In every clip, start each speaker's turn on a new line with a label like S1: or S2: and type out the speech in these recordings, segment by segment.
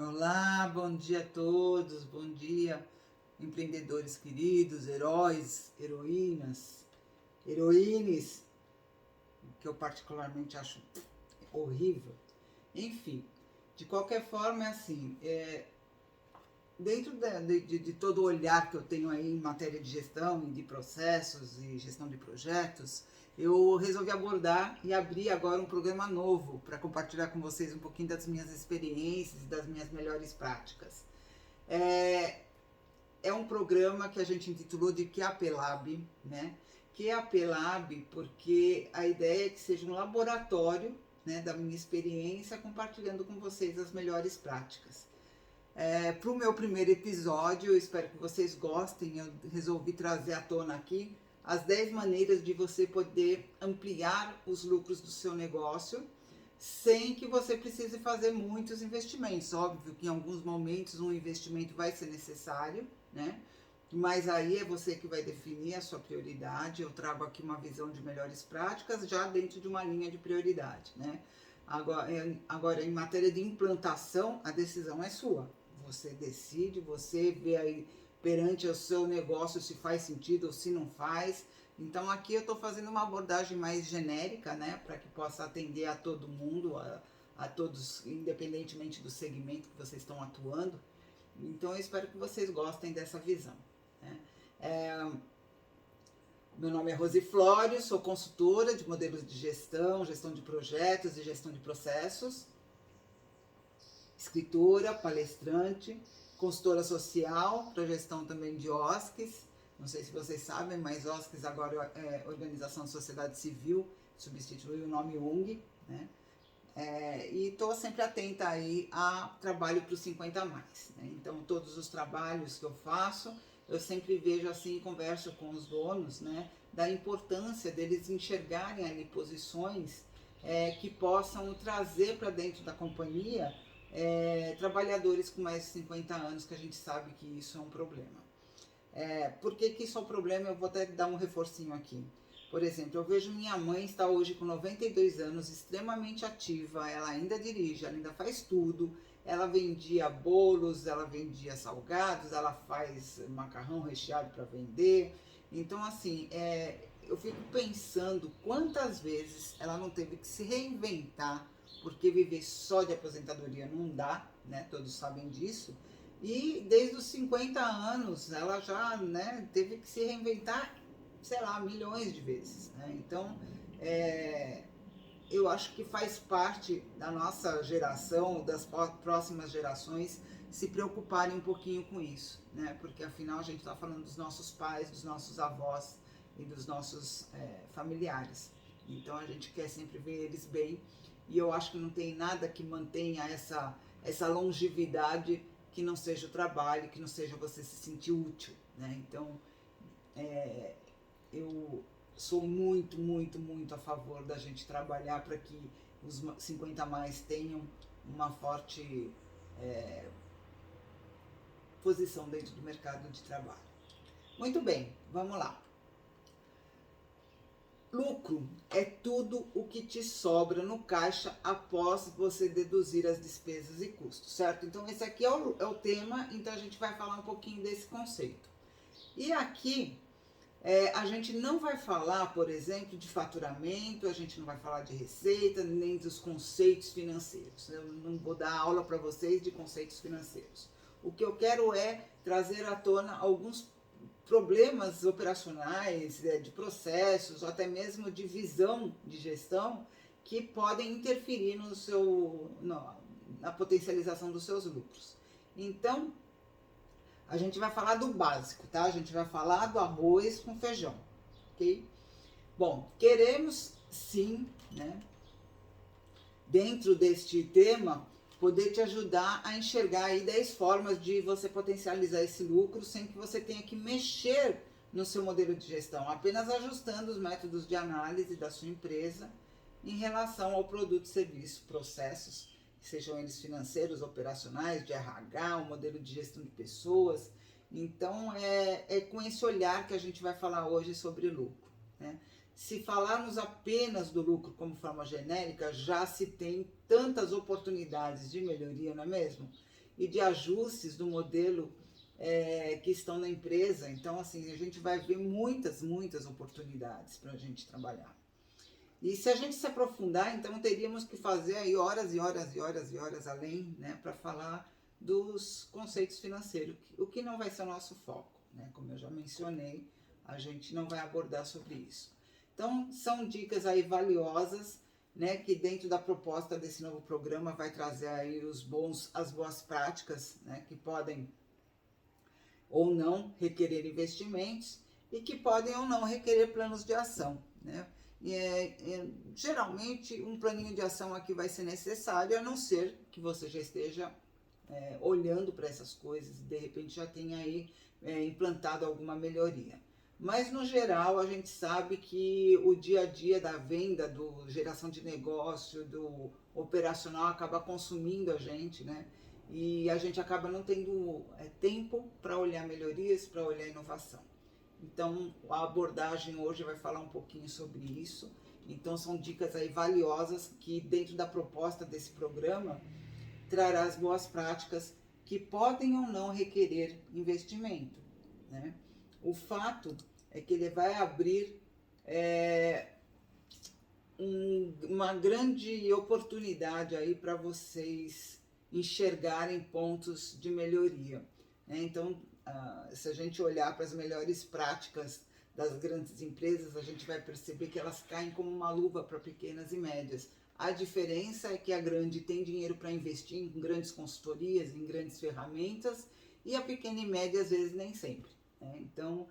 S1: Olá, bom dia a todos, bom dia, empreendedores queridos, heróis, heroínas, heroínes, que eu particularmente acho horrível. Enfim, de qualquer forma, é assim, dentro de todo o olhar que eu tenho aí em matéria de gestão e de processos e gestão de projetos, eu resolvi abordar e abrir agora um programa novo para compartilhar com vocês um pouquinho das minhas experiências e das minhas melhores práticas. É, é um programa que a gente intitulou de QAP Lab, né? QAP Lab porque a ideia é que seja um laboratório, né, da minha experiência, compartilhando com vocês as melhores práticas. Para o meu primeiro episódio, eu espero que vocês gostem, eu resolvi trazer à tona aqui as 10 maneiras de você poder ampliar os lucros do seu negócio sem que você precise fazer muitos investimentos. Óbvio que em alguns momentos um investimento vai ser necessário, né? Mas aí é você que vai definir a sua prioridade. Eu trago aqui uma visão de melhores práticas já dentro de uma linha de prioridade, né? Agora, em matéria de implantação, a decisão é sua. Você decide, você vê aí perante o seu negócio se faz sentido ou se não faz. Então aqui eu estou fazendo uma abordagem mais genérica, né, para que possa atender a todo mundo, a todos, independentemente do segmento que vocês estão atuando. Então eu espero que vocês gostem dessa visão, né? Meu nome é Rosi Flório, sou consultora de modelos de gestão de projetos e gestão de processos, escritora, palestrante, consultora social para gestão também de OSCs. Não sei se vocês sabem, mas OSCs agora é Organização de Sociedade Civil, substituiu o nome ONG, né? E estou sempre atenta aí a trabalho para os 50 a mais, né? Então todos os trabalhos que eu faço, eu sempre vejo assim, converso com os donos, né, da importância deles enxergarem ali posições que possam trazer para dentro da companhia trabalhadores com mais de 50 anos, que a gente sabe que isso é um problema. Por que isso é um problema? Eu vou até dar um reforcinho aqui. Por exemplo, eu vejo minha mãe está hoje com 92 anos, extremamente ativa, ela ainda dirige, ela ainda faz tudo, ela vendia bolos, ela vendia salgados, ela faz macarrão recheado para vender. Então, assim, eu fico pensando quantas vezes ela não teve que se reinventar, porque viver só de aposentadoria não dá, né? Todos sabem disso. E desde os 50 anos ela já, né, teve que se reinventar, sei lá, milhões de vezes, né? Então, eu acho que faz parte da nossa geração, das próximas gerações, se preocuparem um pouquinho com isso, né? Porque afinal a gente está falando dos nossos pais, dos nossos avós e dos nossos familiares. Então a gente quer sempre ver eles bem, e eu acho que não tem nada que mantenha essa longevidade que não seja o trabalho, que não seja você se sentir útil, né? Então, eu sou muito, muito, muito a favor da gente trabalhar para que os 50 a mais tenham uma forte posição dentro do mercado de trabalho. Muito bem, vamos lá. Lucro é tudo o que te sobra no caixa após você deduzir as despesas e custos, certo? Então esse aqui é o tema, então a gente vai falar um pouquinho desse conceito. E aqui a gente não vai falar, por exemplo, de faturamento, a gente não vai falar de receita, nem dos conceitos financeiros. Eu não vou dar aula para vocês de conceitos financeiros. O que eu quero é trazer à tona alguns problemas operacionais, de processos, ou até mesmo de visão de gestão, que podem interferir na potencialização dos seus lucros. Então, a gente vai falar do básico, tá? A gente vai falar do arroz com feijão, ok? Bom, queremos sim, né, dentro deste tema, poder te ajudar a enxergar aí 10 formas de você potencializar esse lucro sem que você tenha que mexer no seu modelo de gestão, apenas ajustando os métodos de análise da sua empresa em relação ao produto, serviço, processos, sejam eles financeiros, operacionais, de RH, o modelo de gestão de pessoas. Então, é com esse olhar que a gente vai falar hoje sobre lucro, né? Se falarmos apenas do lucro como forma genérica, já se tem tantas oportunidades de melhoria, não é mesmo? e de ajustes do modelo que estão na empresa. Então, assim, a gente vai ver muitas oportunidades para a gente trabalhar. E se a gente se aprofundar, então teríamos que fazer aí horas e horas além, né, para falar dos conceitos financeiros, o que não vai ser o nosso foco, né? Como eu já mencionei, a gente não vai abordar sobre isso. Então, são dicas aí valiosas, né, que dentro da proposta desse novo programa vai trazer aí as boas práticas, né, que podem ou não requerer investimentos e que podem ou não requerer planos de ação, né? Geralmente um planinho de ação aqui vai ser necessário, a não ser que você já esteja olhando para essas coisas e de repente já tenha aí implantado alguma melhoria. Mas no geral a gente sabe que o dia a dia da venda, do geração de negócio, do operacional acaba consumindo a gente, né? E a gente acaba não tendo tempo para olhar melhorias, para olhar inovação. Então, a abordagem hoje vai falar um pouquinho sobre isso. Então, são dicas aí valiosas que dentro da proposta desse programa trará as boas práticas que podem ou não requerer investimento, né? O fato é que ele vai abrir uma grande oportunidade aí para vocês enxergarem pontos de melhoria, né? Então, se a gente olhar para as melhores práticas das grandes empresas, a gente vai perceber que elas caem como uma luva para pequenas e médias. A diferença é que a grande tem dinheiro para investir em grandes consultorias, em grandes ferramentas, e a pequena e média às vezes nem sempre, né? Então,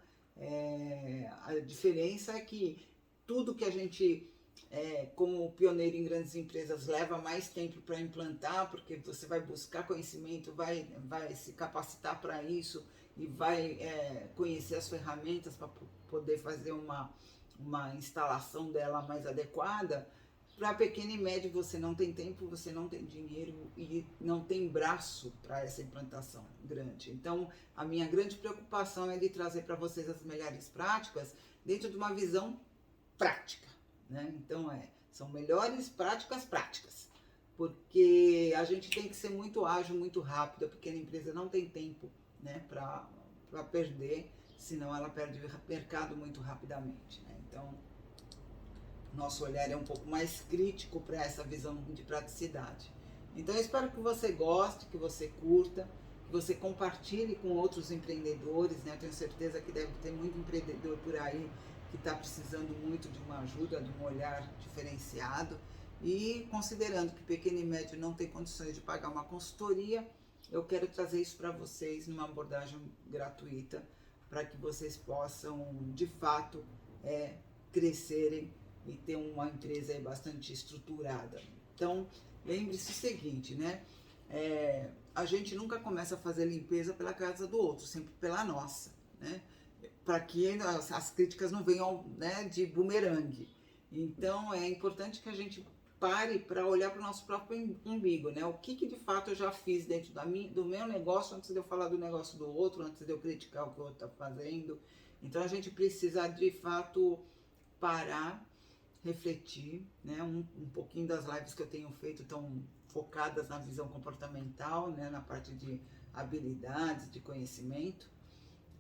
S1: a diferença é que tudo que a gente, como pioneiro em grandes empresas, leva mais tempo para implantar, porque você vai buscar conhecimento, vai se capacitar para isso e vai conhecer as ferramentas para poder fazer uma instalação dela mais adequada. Para pequeno e médio você não tem tempo, você não tem dinheiro e não tem braço para essa implantação grande. Então, a minha grande preocupação é de trazer para vocês as melhores práticas dentro de uma visão prática, né? Então, são melhores práticas, porque a gente tem que ser muito ágil, muito rápido. A pequena empresa não tem tempo, né, para perder, senão ela perde mercado muito rapidamente, né? Então, nosso olhar é um pouco mais crítico para essa visão de praticidade. Então eu espero que você goste, que você curta, que você compartilhe com outros empreendedores, né? Eu tenho certeza que deve ter muito empreendedor por aí que está precisando muito de uma ajuda, de um olhar diferenciado. E considerando que pequeno e médio não tem condições de pagar uma consultoria, eu quero trazer isso para vocês numa abordagem gratuita, para que vocês possam, de fato, crescerem e ter uma empresa aí bastante estruturada. Então, lembre-se o seguinte, né? A gente nunca começa a fazer limpeza pela casa do outro, sempre pela nossa, né? Para que as críticas não venham, né, de bumerangue. Então, é importante que a gente pare para olhar para o nosso próprio umbigo, né? O que de fato eu já fiz dentro do meu negócio antes de eu falar do negócio do outro, antes de eu criticar o que o outro está fazendo. Então, a gente precisa, de fato, parar, refletir, né? Um pouquinho das lives que eu tenho feito estão focadas na visão comportamental, né? Na parte de habilidades, de conhecimento,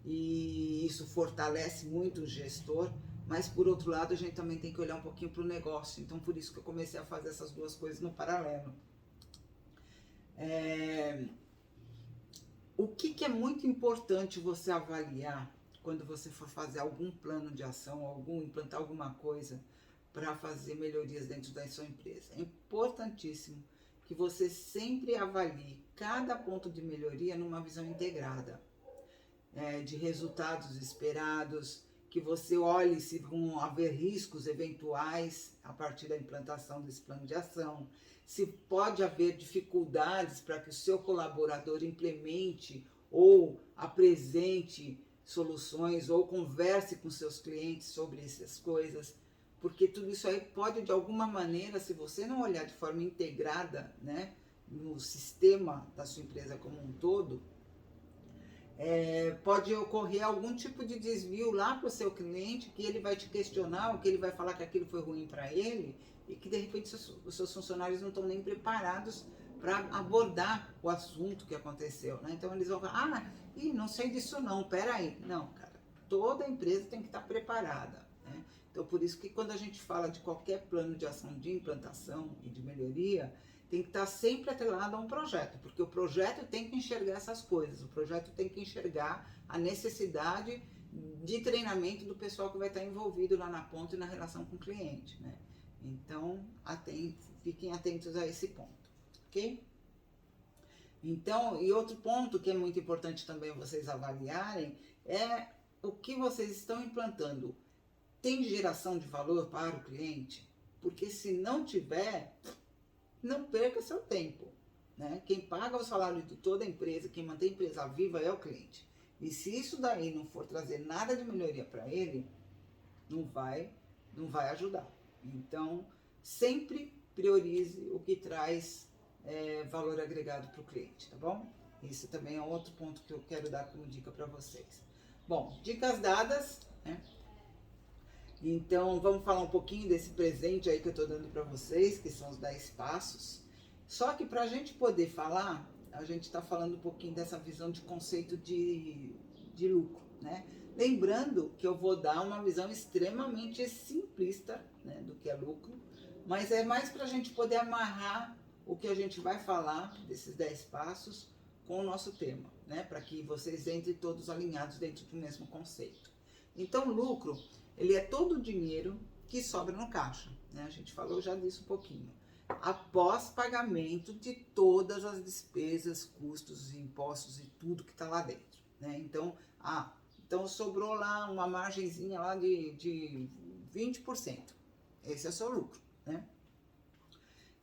S1: e isso fortalece muito o gestor, mas por outro lado a gente também tem que olhar um pouquinho para o negócio. Então por isso que eu comecei a fazer essas duas coisas no paralelo. O que é muito importante você avaliar quando você for fazer algum plano de ação, implantar alguma coisa para fazer melhorias dentro da sua empresa? É importantíssimo que você sempre avalie cada ponto de melhoria numa visão integrada, de resultados esperados, que você olhe se vão haver riscos eventuais a partir da implantação desse plano de ação, se pode haver dificuldades para que o seu colaborador implemente ou apresente soluções ou converse com seus clientes sobre essas coisas, porque tudo isso aí pode, de alguma maneira, se você não olhar de forma integrada, né, no sistema da sua empresa como um todo, pode ocorrer algum tipo de desvio lá para o seu cliente, que ele vai te questionar, ou que ele vai falar que aquilo foi ruim para ele, e que de repente os seus funcionários não estão nem preparados para abordar o assunto que aconteceu, né? Então eles vão falar, não sei disso não, peraí. Não, cara, toda empresa tem que estar preparada, né? Então por isso que quando a gente fala de qualquer plano de ação de implantação e de melhoria, tem que estar sempre atrelado a um projeto, porque o projeto tem que enxergar essas coisas, o projeto tem que enxergar a necessidade de treinamento do pessoal que vai estar envolvido lá na ponta e na relação com o cliente, né? Então, fiquem atentos a esse ponto, ok? Então, e outro ponto que é muito importante também vocês avaliarem é o que vocês estão implantando. Tem geração de valor para o cliente? Porque se não tiver, não perca seu tempo, né? Quem paga o salário de toda a empresa, quem mantém a empresa viva é o cliente. E se isso daí não for trazer nada de melhoria para ele, não vai ajudar. Então, sempre priorize o que traz valor agregado para o cliente, tá bom? Isso também é outro ponto que eu quero dar como dica para vocês. Bom, dicas dadas, né? Então, vamos falar um pouquinho desse presente aí que eu estou dando para vocês, que são os 10 passos. Só que para a gente poder falar, a gente está falando um pouquinho dessa visão de conceito de lucro, né? Lembrando que eu vou dar uma visão extremamente simplista, né, do que é lucro, mas é mais para a gente poder amarrar o que a gente vai falar desses 10 passos com o nosso tema, né? Para que vocês entrem todos alinhados dentro do mesmo conceito. Então, lucro, ele é todo o dinheiro que sobra no caixa, né? A gente falou já disso um pouquinho. Após pagamento de todas as despesas, custos, impostos e tudo que está lá dentro, né? Então, então sobrou lá uma margenzinha lá de 20%. Esse é o seu lucro, né?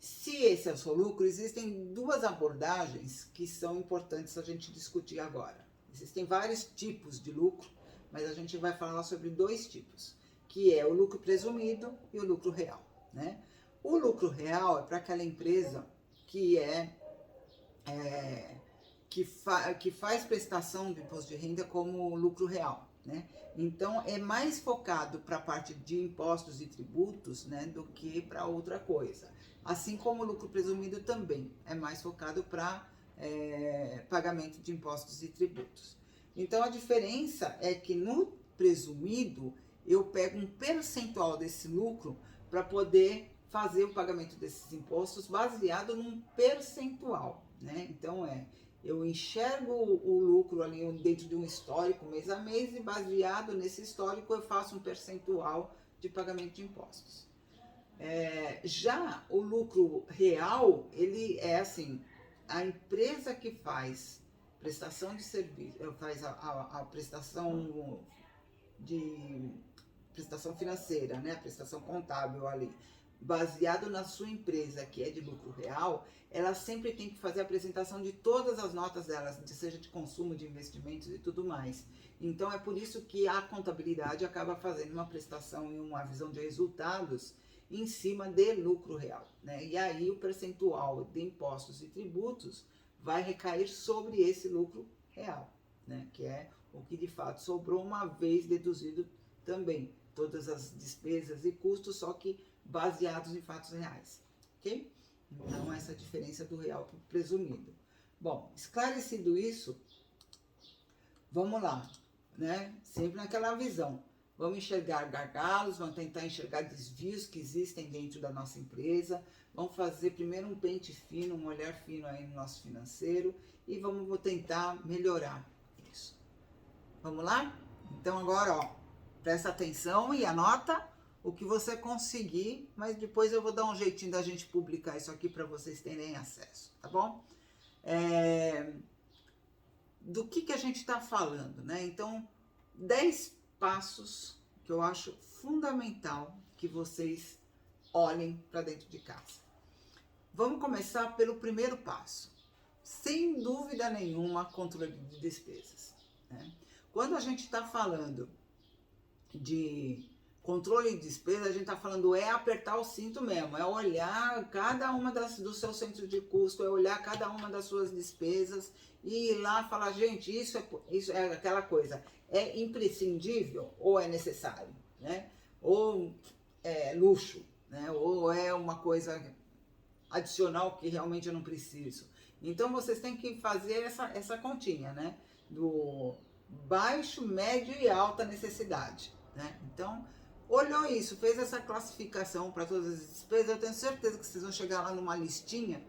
S1: Se esse é o seu lucro, existem duas abordagens que são importantes a gente discutir agora. Existem vários tipos de lucro, mas a gente vai falar sobre 2 tipos, que é o lucro presumido e o lucro real, né? O lucro real é para aquela empresa que faz prestação de imposto de renda como lucro real, né? Então é mais focado para a parte de impostos e tributos, né, do que para outra coisa. Assim como o lucro presumido também é mais focado para pagamento de impostos e tributos. Então a diferença é que no presumido eu pego um percentual desse lucro para poder fazer o pagamento desses impostos baseado num percentual, né? Então eu enxergo o lucro ali dentro de um histórico mês a mês e baseado nesse histórico eu faço um percentual de pagamento de impostos. Já o lucro real, ele é assim, a empresa que faz prestação de serviço, faz a prestação financeira, né, a prestação contábil ali, baseado na sua empresa, que é de lucro real, ela sempre tem que fazer a apresentação de todas as notas delas, seja de consumo, de investimentos e tudo mais. Então é por isso que a contabilidade acaba fazendo uma prestação e uma visão de resultados em cima de lucro real, né? E aí o percentual de impostos e tributos vai recair sobre esse lucro real, né? Que é o que de fato sobrou uma vez deduzido também todas as despesas e custos, só que baseados em fatos reais, ok? Então essa é a diferença do real para o presumido. Bom, esclarecido isso, vamos lá, né? Sempre naquela visão. Vamos enxergar gargalos, vamos tentar enxergar desvios que existem dentro da nossa empresa. Vamos fazer primeiro um pente fino, um olhar fino aí no nosso financeiro e vamos tentar melhorar isso. Vamos lá? Então agora, ó, presta atenção e anota o que você conseguir, mas depois eu vou dar um jeitinho da gente publicar isso aqui para vocês terem acesso, tá bom? Do que a gente está falando, né? Então, 10 passos que eu acho fundamental que vocês olhem para dentro de casa. Vamos começar pelo primeiro passo. Sem dúvida nenhuma, controle de despesas, né? Quando a gente está falando de controle de despesa, a gente está falando apertar o cinto mesmo, é olhar cada uma dos seus centros de custo, é olhar cada uma das suas despesas e ir lá falar, gente, isso é aquela coisa, é imprescindível ou é necessário, né? Ou é luxo, né? Ou é uma coisa adicionar o que realmente eu não preciso. Então vocês têm que fazer essa continha, né? Do baixo, médio e alta necessidade, né? Então, olhou isso, fez essa classificação para todas as despesas, eu tenho certeza que vocês vão chegar lá numa listinha,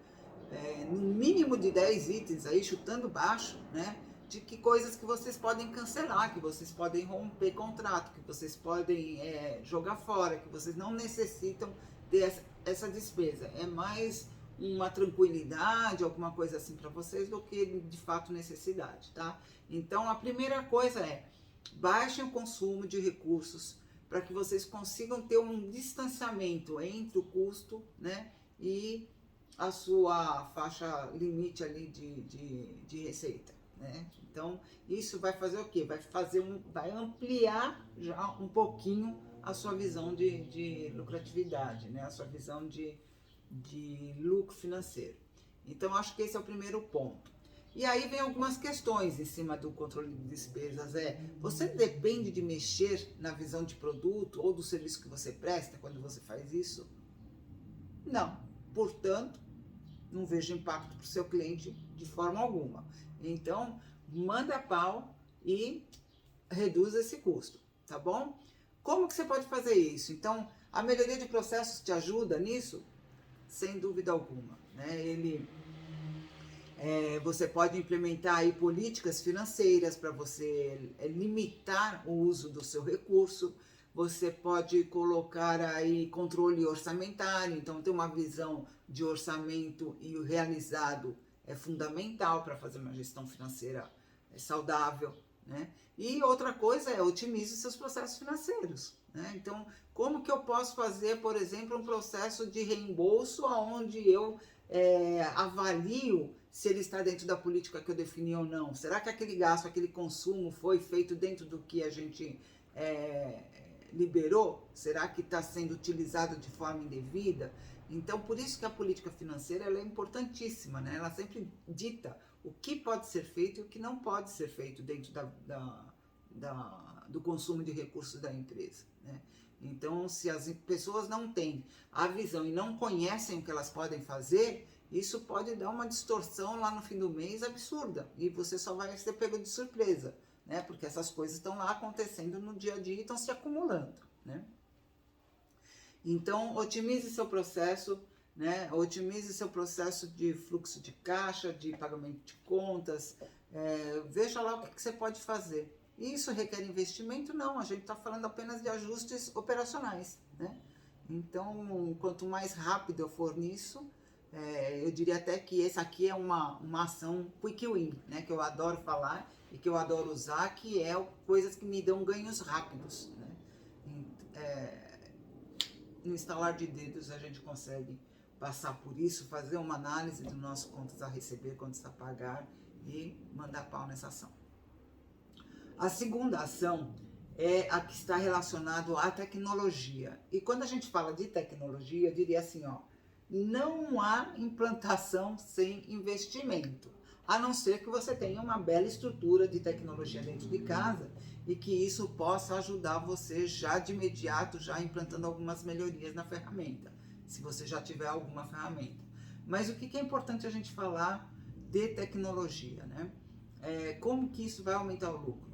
S1: no mínimo de 10 itens aí, chutando baixo, né? De que coisas que vocês podem cancelar, que vocês podem romper contrato, que vocês podem jogar fora, que vocês não necessitam ter essa despesa. É mais uma tranquilidade, alguma coisa assim para vocês, do que de fato necessidade, tá? Então a primeira coisa é, baixem o consumo de recursos para que vocês consigam ter um distanciamento entre o custo, né, e a sua faixa limite ali de receita, né? Então isso vai fazer o quê? Vai ampliar já um pouquinho a sua visão de lucratividade, né? A sua visão de lucro financeiro. Então, acho que esse é o primeiro ponto. E aí vem algumas questões em cima do controle de despesas. Você depende de mexer na visão de produto ou do serviço que você presta quando você faz isso? Não. Portanto, não vejo impacto para o seu cliente de forma alguma. Então, manda pau e reduz esse custo, tá bom? Como que você pode fazer isso? Então, a melhoria de processos te ajuda nisso? Sem dúvida alguma, né? Você pode implementar aí políticas financeiras para você limitar o uso do seu recurso. Você pode colocar aí controle orçamentário, então ter uma visão de orçamento e o realizado é fundamental para fazer uma gestão financeira saudável, né? E outra coisa é otimize seus processos financeiros, né? Então, como que eu posso fazer, por exemplo, um processo de reembolso onde eu avalio se ele está dentro da política que eu defini ou não? Será que aquele gasto, aquele consumo foi feito dentro do que a gente liberou? Será que está sendo utilizado de forma indevida? Então, por isso que a política financeira ela é importantíssima, né? Ela sempre dita o que pode ser feito e o que não pode ser feito dentro do consumo de recursos da empresa, né? Então, se as pessoas não têm a visão e não conhecem o que elas podem fazer, isso pode dar uma distorção lá no fim do mês absurda, e você só vai ser pego de surpresa, né? Porque essas coisas estão lá acontecendo no dia a dia e estão se acumulando, né? Então, otimize seu processo, né? Otimize seu processo de fluxo de caixa, de pagamento de contas, veja lá o que você pode fazer. Isso requer investimento? Não, a gente está falando apenas de ajustes operacionais, né? Então, quanto mais rápido eu for nisso, eu diria até que esse aqui é uma ação quick win, né? Que eu adoro falar e que eu adoro usar, que é coisas que me dão ganhos rápidos, né? No instalar de dedos a gente consegue passar por isso, fazer uma análise do nosso contas a receber, contas a pagar e mandar pau nessa ação. A segunda ação é a que está relacionada à tecnologia. E quando a gente fala de tecnologia, eu diria assim, ó, não há implantação sem investimento, a não ser que você tenha uma bela estrutura de tecnologia dentro de casa e que isso possa ajudar você já de imediato, já implantando algumas melhorias na ferramenta, se você já tiver alguma ferramenta. Mas o que é importante a gente falar de tecnologia, né? Como que isso vai aumentar o lucro?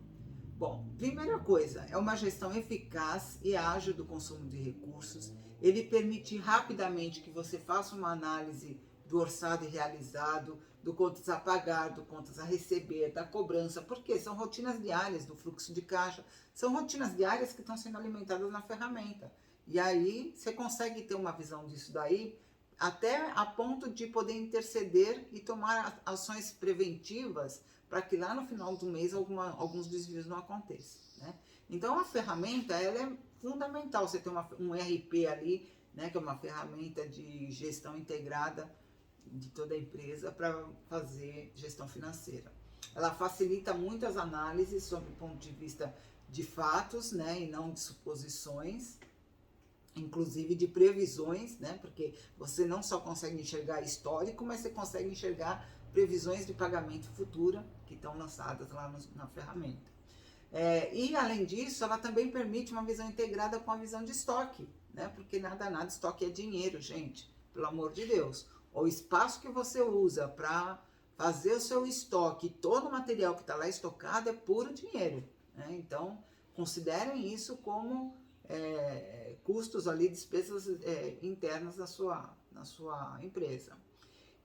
S1: Bom, primeira coisa, é uma gestão eficaz e ágil do consumo de recursos. Ele permite rapidamente que você faça uma análise do orçado e realizado, do contas a pagar, do contas a receber, da cobrança, porque são rotinas diárias do fluxo de caixa, são rotinas diárias que estão sendo alimentadas na ferramenta. E aí você consegue ter uma visão disso daí, até a ponto de poder interceder e tomar ações preventivas para que lá no final do mês alguns desvios não aconteçam, né? Então a ferramenta ela é fundamental, você ter um RP ali, né, que é uma ferramenta de gestão integrada de toda a empresa para fazer gestão financeira. Ela facilita muitas análises sob o ponto de vista de fatos, né, e não de suposições, inclusive de previsões, né, porque você não só consegue enxergar histórico, mas você consegue enxergar previsões de pagamento futura que estão lançadas lá na ferramenta. E além disso, ela também permite uma visão integrada com a visão de estoque, né? Porque nada, estoque é dinheiro, gente, pelo amor de Deus. o espaço que você usa para fazer o seu estoque, todo o material que está lá estocado é puro dinheiro, né? Então, considerem isso como custos ali, despesas internas na sua empresa.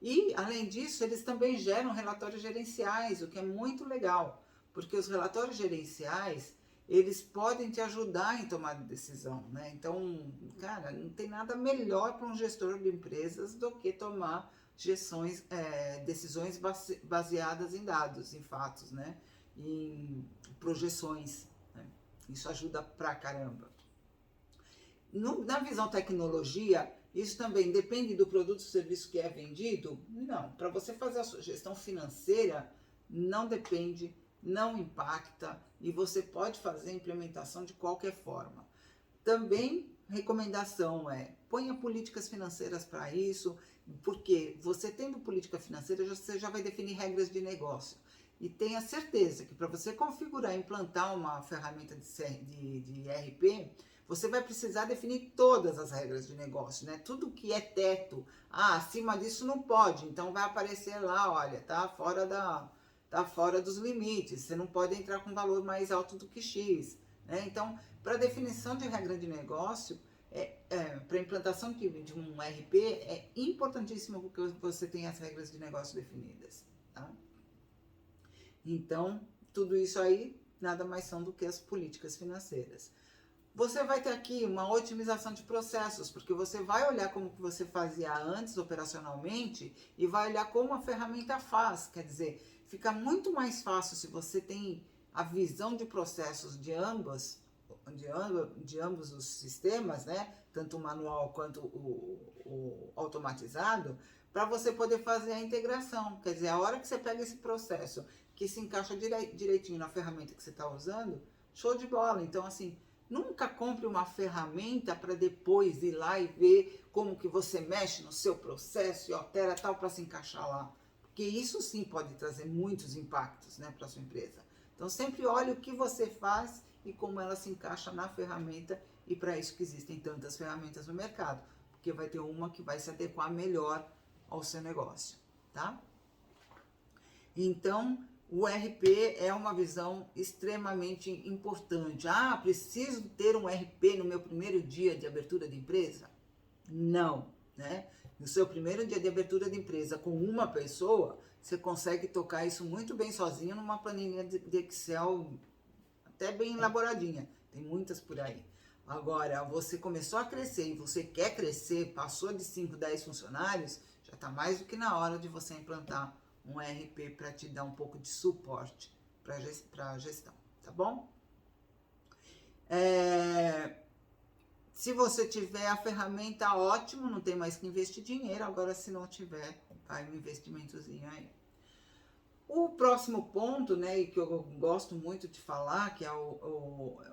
S1: E, além disso, eles também geram relatórios gerenciais, o que é muito legal, porque os relatórios gerenciais, eles podem te ajudar em tomar decisão, né? Então, cara, não tem nada melhor para um gestor de empresas do que tomar decisões baseadas em dados, em fatos, né? Em projeções, né? Isso ajuda pra caramba. Na visão tecnologia, isso também depende do produto ou serviço que é vendido? Não. Para você fazer a sua gestão financeira, não depende, não impacta e você pode fazer a implementação de qualquer forma. Também, recomendação ponha políticas financeiras para isso, porque você tendo política financeira, você já vai definir regras de negócio. E tenha certeza que para você configurar e implantar uma ferramenta de ERP, você vai precisar definir todas as regras de negócio, né? Tudo que é teto, acima disso não pode, então vai aparecer lá, olha, tá fora dos limites, você não pode entrar com valor mais alto do que X, né? Então, para definição de regra de negócio, para implantação de um ERP, é importantíssimo que você tenha as regras de negócio definidas, tá? Então, tudo isso aí nada mais são do que as políticas financeiras. Você vai ter aqui uma otimização de processos, porque você vai olhar como que você fazia antes operacionalmente e vai olhar como a ferramenta faz. Quer dizer, fica muito mais fácil se você tem a visão de processos de ambos os sistemas, né? Tanto o manual quanto o automatizado, para você poder fazer a integração. Quer dizer, a hora que você pega esse processo que se encaixa direitinho na ferramenta que você está usando, show de bola. Então, assim, nunca compre uma ferramenta para depois ir lá e ver como que você mexe no seu processo e altera tal para se encaixar lá. Porque isso sim pode trazer muitos impactos, né, para a sua empresa. Então sempre olhe o que você faz e como ela se encaixa na ferramenta, e para isso que existem tantas ferramentas no mercado. Porque vai ter uma que vai se adequar melhor ao seu negócio, tá? Então, o RP é uma visão extremamente importante. Preciso ter um RP no meu primeiro dia de abertura de empresa? Não, né? No seu primeiro dia de abertura de empresa com uma pessoa, você consegue tocar isso muito bem sozinho numa planilha de Excel até bem elaboradinha. Tem muitas por aí. Agora, você começou a crescer e você quer crescer, passou de 5, 10 funcionários, já está mais do que na hora de você implantar um ERP para te dar um pouco de suporte para a gestão, tá bom? Se você tiver a ferramenta, ótimo, não tem mais que investir dinheiro. Agora, se não tiver, vai um investimentozinho aí. O próximo ponto, né, e que eu gosto muito de falar, que é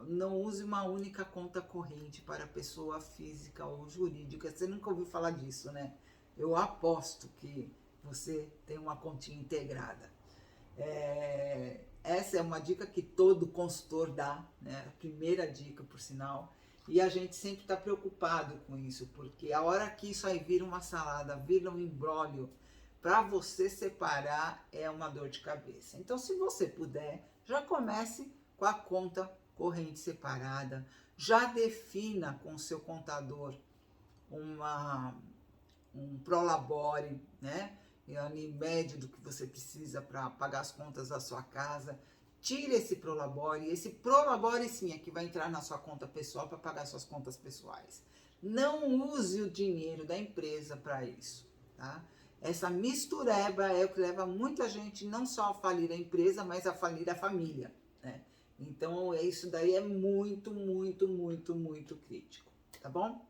S1: não use uma única conta corrente para pessoa física ou jurídica. Você nunca ouviu falar disso, né? Eu aposto que você tem uma continha integrada. Essa é uma dica que todo consultor dá, né? A primeira dica, por sinal. E a gente sempre está preocupado com isso, porque a hora que isso aí vira uma salada, vira um imbróglio, para você separar é uma dor de cabeça. Então, se você puder, já comece com a conta corrente separada, já defina com o seu contador um prolabore, né? Em médio do que você precisa para pagar as contas da sua casa. Tire esse prolabore sim é que vai entrar na sua conta pessoal para pagar suas contas pessoais. Não use o dinheiro da empresa para isso, tá? Essa mistureba é o que leva muita gente não só a falir a empresa, mas a falir a família, né? Então, isso daí é muito, muito, muito, muito crítico, tá bom?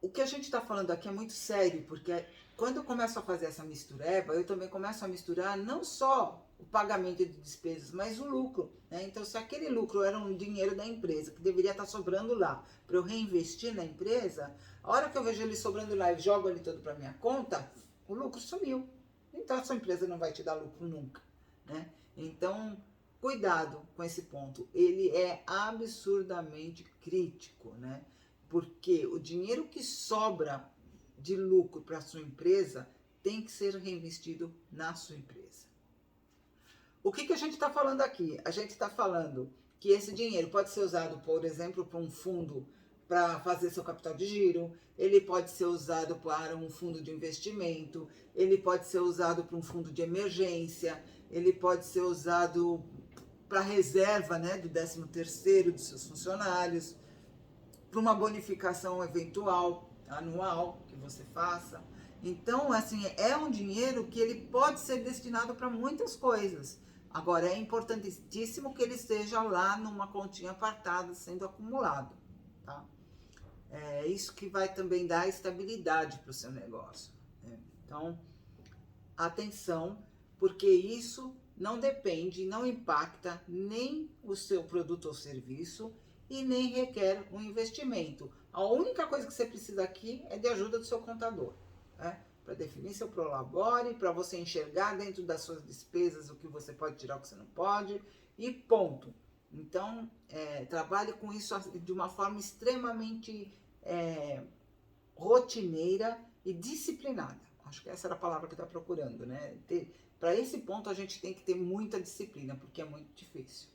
S1: O que a gente está falando aqui é muito sério, porque quando eu começo a fazer essa mistureba, eu também começo a misturar não só o pagamento de despesas, mas o lucro, né? Então, se aquele lucro era um dinheiro da empresa que deveria estar sobrando lá para eu reinvestir na empresa, a hora que eu vejo ele sobrando lá e jogo ele todo para minha conta, o lucro sumiu. Então, a sua empresa não vai te dar lucro nunca, né? Então, cuidado com esse ponto. Ele é absurdamente crítico, né? porque o dinheiro que sobra de lucro para a sua empresa tem que ser reinvestido na sua empresa. O que a gente está falando aqui? A gente está falando que esse dinheiro pode ser usado, por exemplo, para um fundo para fazer seu capital de giro, ele pode ser usado para um fundo de investimento, ele pode ser usado para um fundo de emergência, ele pode ser usado para reserva, né, do 13º dos seus funcionários, para uma bonificação eventual, anual, que você faça. Então, assim, é um dinheiro que ele pode ser destinado para muitas coisas. Agora, é importantíssimo que ele esteja lá numa continha apartada, sendo acumulado, tá? É isso que vai também dar estabilidade para o seu negócio, né? Então, atenção, porque isso não depende, não impacta nem o seu produto ou serviço e nem requer um investimento. A única coisa que você precisa aqui é de ajuda do seu contador, né? Para definir seu prolabore, para você enxergar dentro das suas despesas o que você pode tirar, o que você não pode, e ponto. Então, trabalhe com isso de uma forma extremamente rotineira e disciplinada. Acho que essa era a palavra que eu estava procurando, né? Para esse ponto, a gente tem que ter muita disciplina, porque é muito difícil.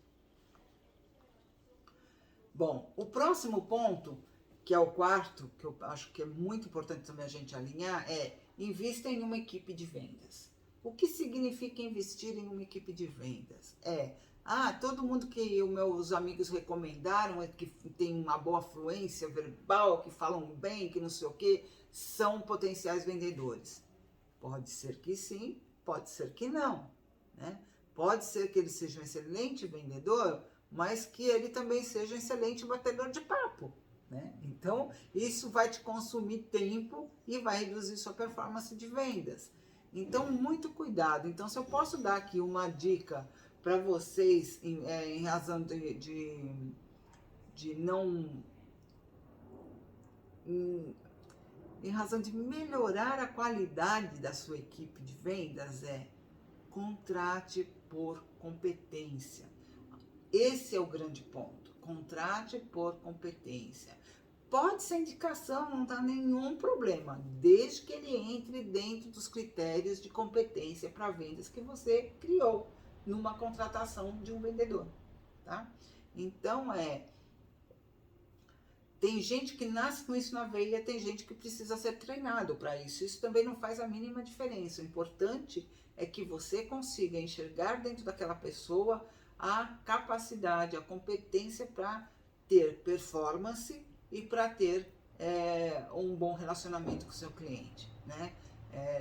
S1: Bom, o próximo ponto, que é o quarto, que eu acho que é muito importante também a gente alinhar, é invista em uma equipe de vendas. O que significa investir em uma equipe de vendas? Todo mundo que os meus amigos recomendaram, que tem uma boa fluência verbal, que falam bem, que não sei o quê, são potenciais vendedores. Pode ser que sim, pode ser que não, né? Pode ser que ele seja um excelente vendedor, mas que ele também seja um excelente batedor de papo, né? Então, isso vai te consumir tempo e vai reduzir sua performance de vendas. Então, muito cuidado. Então, se eu posso dar aqui uma dica para vocês em razão de não... Em razão de melhorar a qualidade da sua equipe de vendas, contrate por competência. Esse é o grande ponto. Contrate por competência. Pode ser indicação, não dá nenhum problema, desde que ele entre dentro dos critérios de competência para vendas que você criou numa contratação de um vendedor, tá? Então, tem gente que nasce com isso na veia, tem gente que precisa ser treinado para isso. Isso também não faz a mínima diferença. O importante é que você consiga enxergar dentro daquela pessoa a capacidade, a competência para ter performance e para ter um bom relacionamento com o seu cliente, né?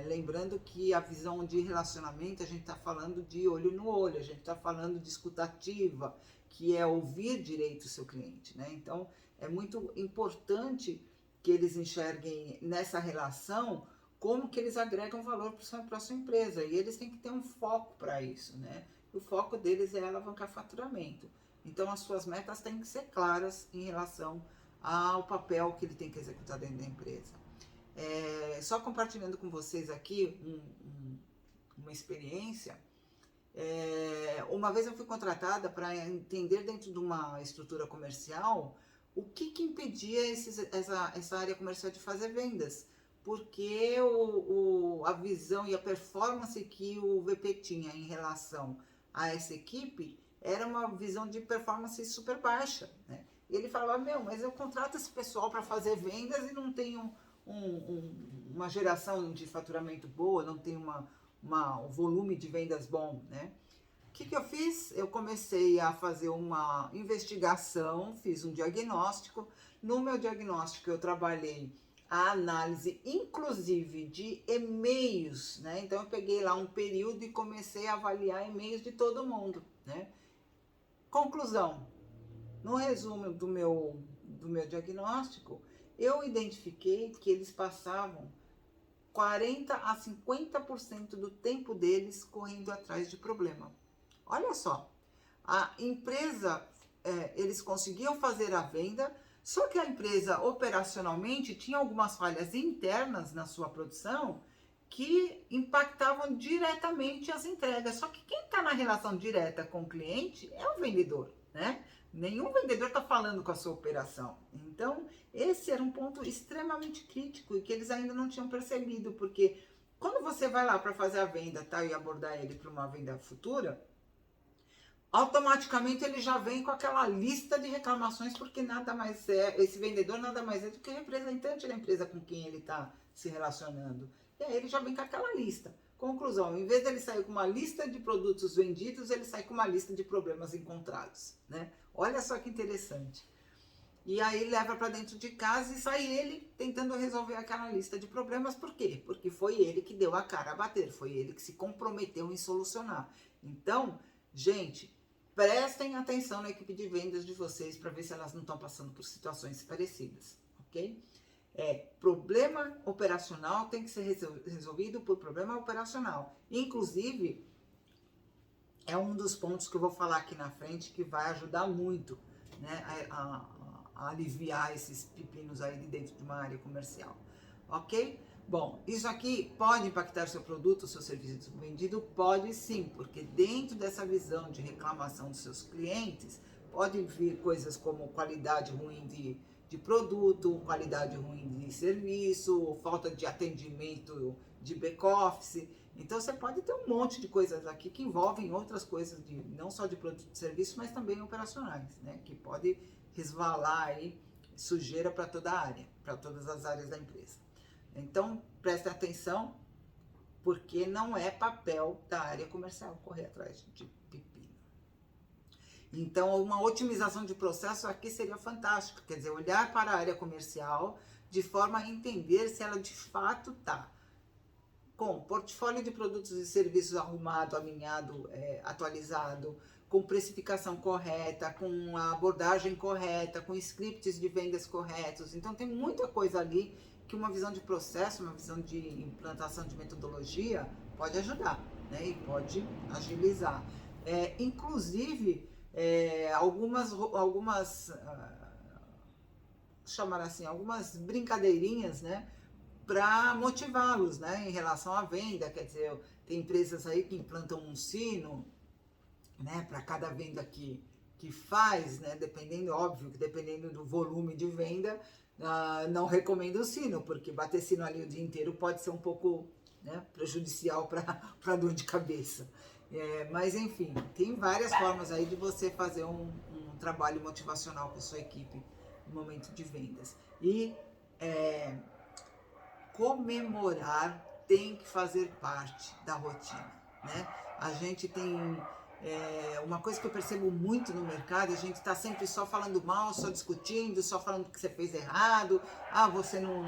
S1: Lembrando que a visão de relacionamento, a gente está falando de olho no olho, a gente está falando de escutativa, que é ouvir direito o seu cliente, né? Então, é muito importante que eles enxerguem nessa relação como que eles agregam valor para a sua empresa, e eles têm que ter um foco para isso, né? O foco deles é alavancar faturamento. Então, as suas metas têm que ser claras em relação ao papel que ele tem que executar dentro da empresa. Só compartilhando com vocês aqui uma experiência. Uma vez eu fui contratada para entender dentro de uma estrutura comercial o que impedia essa área comercial de fazer vendas. Porque a visão e a performance que o VP tinha em relação a essa equipe era uma visão de performance super baixa, né? E ele falava, mas eu contrato esse pessoal para fazer vendas e não tenho uma geração de faturamento boa, não tenho um volume de vendas bom, né? O que eu fiz? Eu comecei a fazer uma investigação, fiz um diagnóstico. No meu diagnóstico eu trabalhei a análise, inclusive, de e-mails, né? Então, eu peguei lá um período e comecei a avaliar e-mails de todo mundo, né? Conclusão, no resumo do meu diagnóstico, eu identifiquei que eles passavam 40 a 50% do tempo deles correndo atrás de problema. Olha só, a empresa, eles conseguiam fazer a venda, só que a empresa operacionalmente tinha algumas falhas internas na sua produção que impactavam diretamente as entregas. Só que quem está na relação direta com o cliente é o vendedor, né? Nenhum vendedor está falando com a sua operação. Então, esse era um ponto extremamente crítico e que eles ainda não tinham percebido, porque quando você vai lá para fazer a venda, tá, e abordar ele para uma venda futura, automaticamente ele já vem com aquela lista de reclamações, porque nada mais é, esse vendedor nada mais é do que representante da empresa com quem ele está se relacionando. E aí ele já vem com aquela lista. Conclusão, em vez dele sair com uma lista de produtos vendidos, ele sai com uma lista de problemas encontrados, né? Olha só que interessante. E aí leva para dentro de casa e sai ele tentando resolver aquela lista de problemas. Por quê? Porque foi ele que deu a cara a bater, foi ele que se comprometeu em solucionar. Então, gente, prestem atenção na equipe de vendas de vocês para ver se elas não estão passando por situações parecidas, ok? Problema operacional tem que ser resolvido por problema operacional. Inclusive, é um dos pontos que eu vou falar aqui na frente que vai ajudar muito, né, a aliviar esses pepinos aí de dentro de uma área comercial, ok? Bom, isso aqui pode impactar seu produto, seu serviço vendido? Pode sim, porque dentro dessa visão de reclamação dos seus clientes, pode vir coisas como qualidade ruim de produto, qualidade ruim de serviço, falta de atendimento de back-office. Então você pode ter um monte de coisas aqui que envolvem outras coisas, não só de produto e serviço, mas também operacionais, né? Que pode resvalar aí sujeira para toda a área, para todas as áreas da empresa. Então prestem atenção, porque não é papel da área comercial correr atrás de pepino. Então, uma otimização de processo aqui seria fantástica, quer dizer, olhar para a área comercial de forma a entender se ela de fato está com portfólio de produtos e serviços arrumado, alinhado, atualizado, com precificação correta, com a abordagem correta, com scripts de vendas corretos. Então, tem muita coisa ali que uma visão de processo, uma visão de implantação de metodologia pode ajudar, né? E pode agilizar. Inclusive, algumas chamar assim, algumas brincadeirinhas, né, para motivá-los, né, em relação à venda. Quer dizer, tem empresas aí que implantam um sino, né, para cada venda que faz, né, dependendo, óbvio que dependendo do volume de venda, não recomendo o sino, porque bater sino ali o dia inteiro pode ser um pouco, né, prejudicial para dor de cabeça. Mas enfim, tem várias formas aí de você fazer um trabalho motivacional com a sua equipe no momento de vendas. E comemorar tem que fazer parte da rotina, né? A gente tem uma coisa que eu percebo muito no mercado, a gente está sempre só falando mal, só discutindo, só falando que você fez errado, você não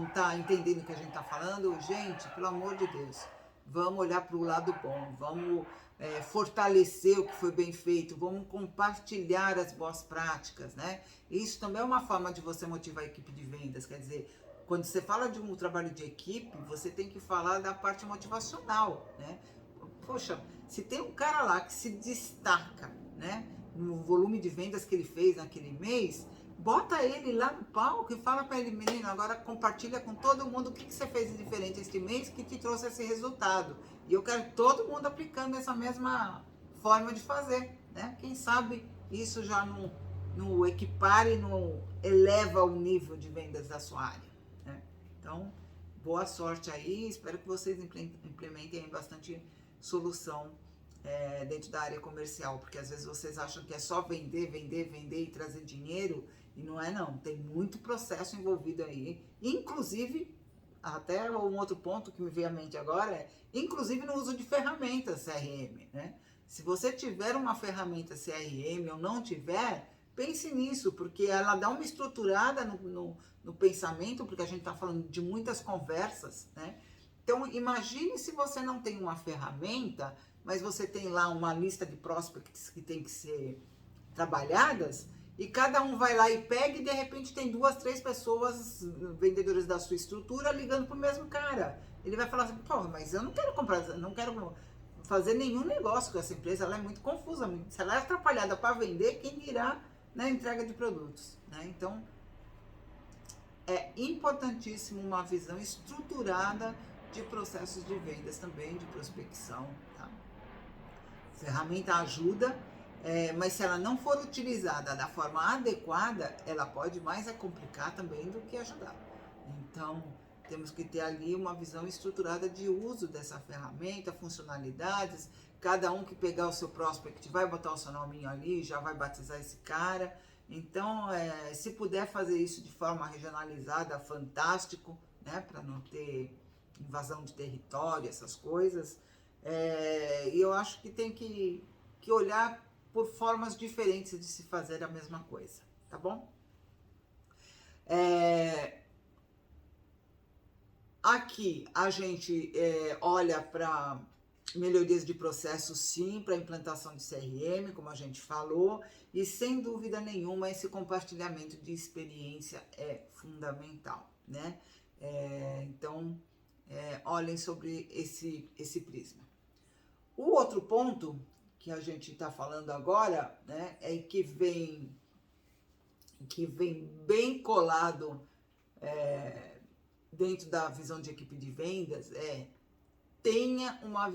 S1: está entendendo o que a gente está falando. Gente, pelo amor de Deus, vamos olhar para o lado bom, vamos fortalecer o que foi bem feito, vamos compartilhar as boas práticas, né? Isso também é uma forma de você motivar a equipe de vendas. Quer dizer, quando você fala de um trabalho de equipe, você tem que falar da parte motivacional, né? Poxa, se tem um cara lá que se destaca, né, no volume de vendas que ele fez naquele mês, bota ele lá no palco e fala para ele: menino, agora compartilha com todo mundo o que você fez de diferente este mês que te trouxe esse resultado. E eu quero todo mundo aplicando essa mesma forma de fazer, né? Quem sabe isso já não equipara e não eleva o nível de vendas da sua área, né? Então, boa sorte aí, espero que vocês implementem bastante solução dentro da área comercial, porque às vezes vocês acham que é só vender e trazer dinheiro, e não é não, tem muito processo envolvido aí, inclusive, até um outro ponto que me veio à mente agora inclusive no uso de ferramentas CRM, né? Se você tiver uma ferramenta CRM ou não tiver, pense nisso, porque ela dá uma estruturada no pensamento, porque a gente está falando de muitas conversas, né? Então, imagine se você não tem uma ferramenta, mas você tem lá uma lista de prospects que tem que ser trabalhadas, e cada um vai lá e pega, e de repente tem 2, 3 pessoas, vendedores da sua estrutura, ligando para o mesmo cara. Ele vai falar assim: pô, mas eu não quero comprar, não quero fazer nenhum negócio com essa empresa, ela é muito confusa, se ela é atrapalhada para vender, quem dirá na entrega de produtos, né? Então, é importantíssimo uma visão estruturada de processos de vendas também, de prospecção, tá? Ferramenta ajuda, Mas se ela não for utilizada da forma adequada, ela pode mais complicar também do que ajudar. Então, temos que ter ali uma visão estruturada de uso dessa ferramenta, funcionalidades. Cada um que pegar o seu prospect vai botar o seu nominho ali, já vai batizar esse cara. Então, se puder fazer isso de forma regionalizada, fantástico, né, para não ter invasão de território, essas coisas. E eu acho que tem que olhar por formas diferentes de se fazer a mesma coisa, tá bom? Aqui a gente olha para melhorias de processo, sim, para implantação de CRM, como a gente falou, e sem dúvida nenhuma esse compartilhamento de experiência é fundamental, né? Então, olhem sobre esse prisma. O outro ponto que a gente está falando agora, né, é que vem bem colado dentro da visão de equipe de vendas, tenha uma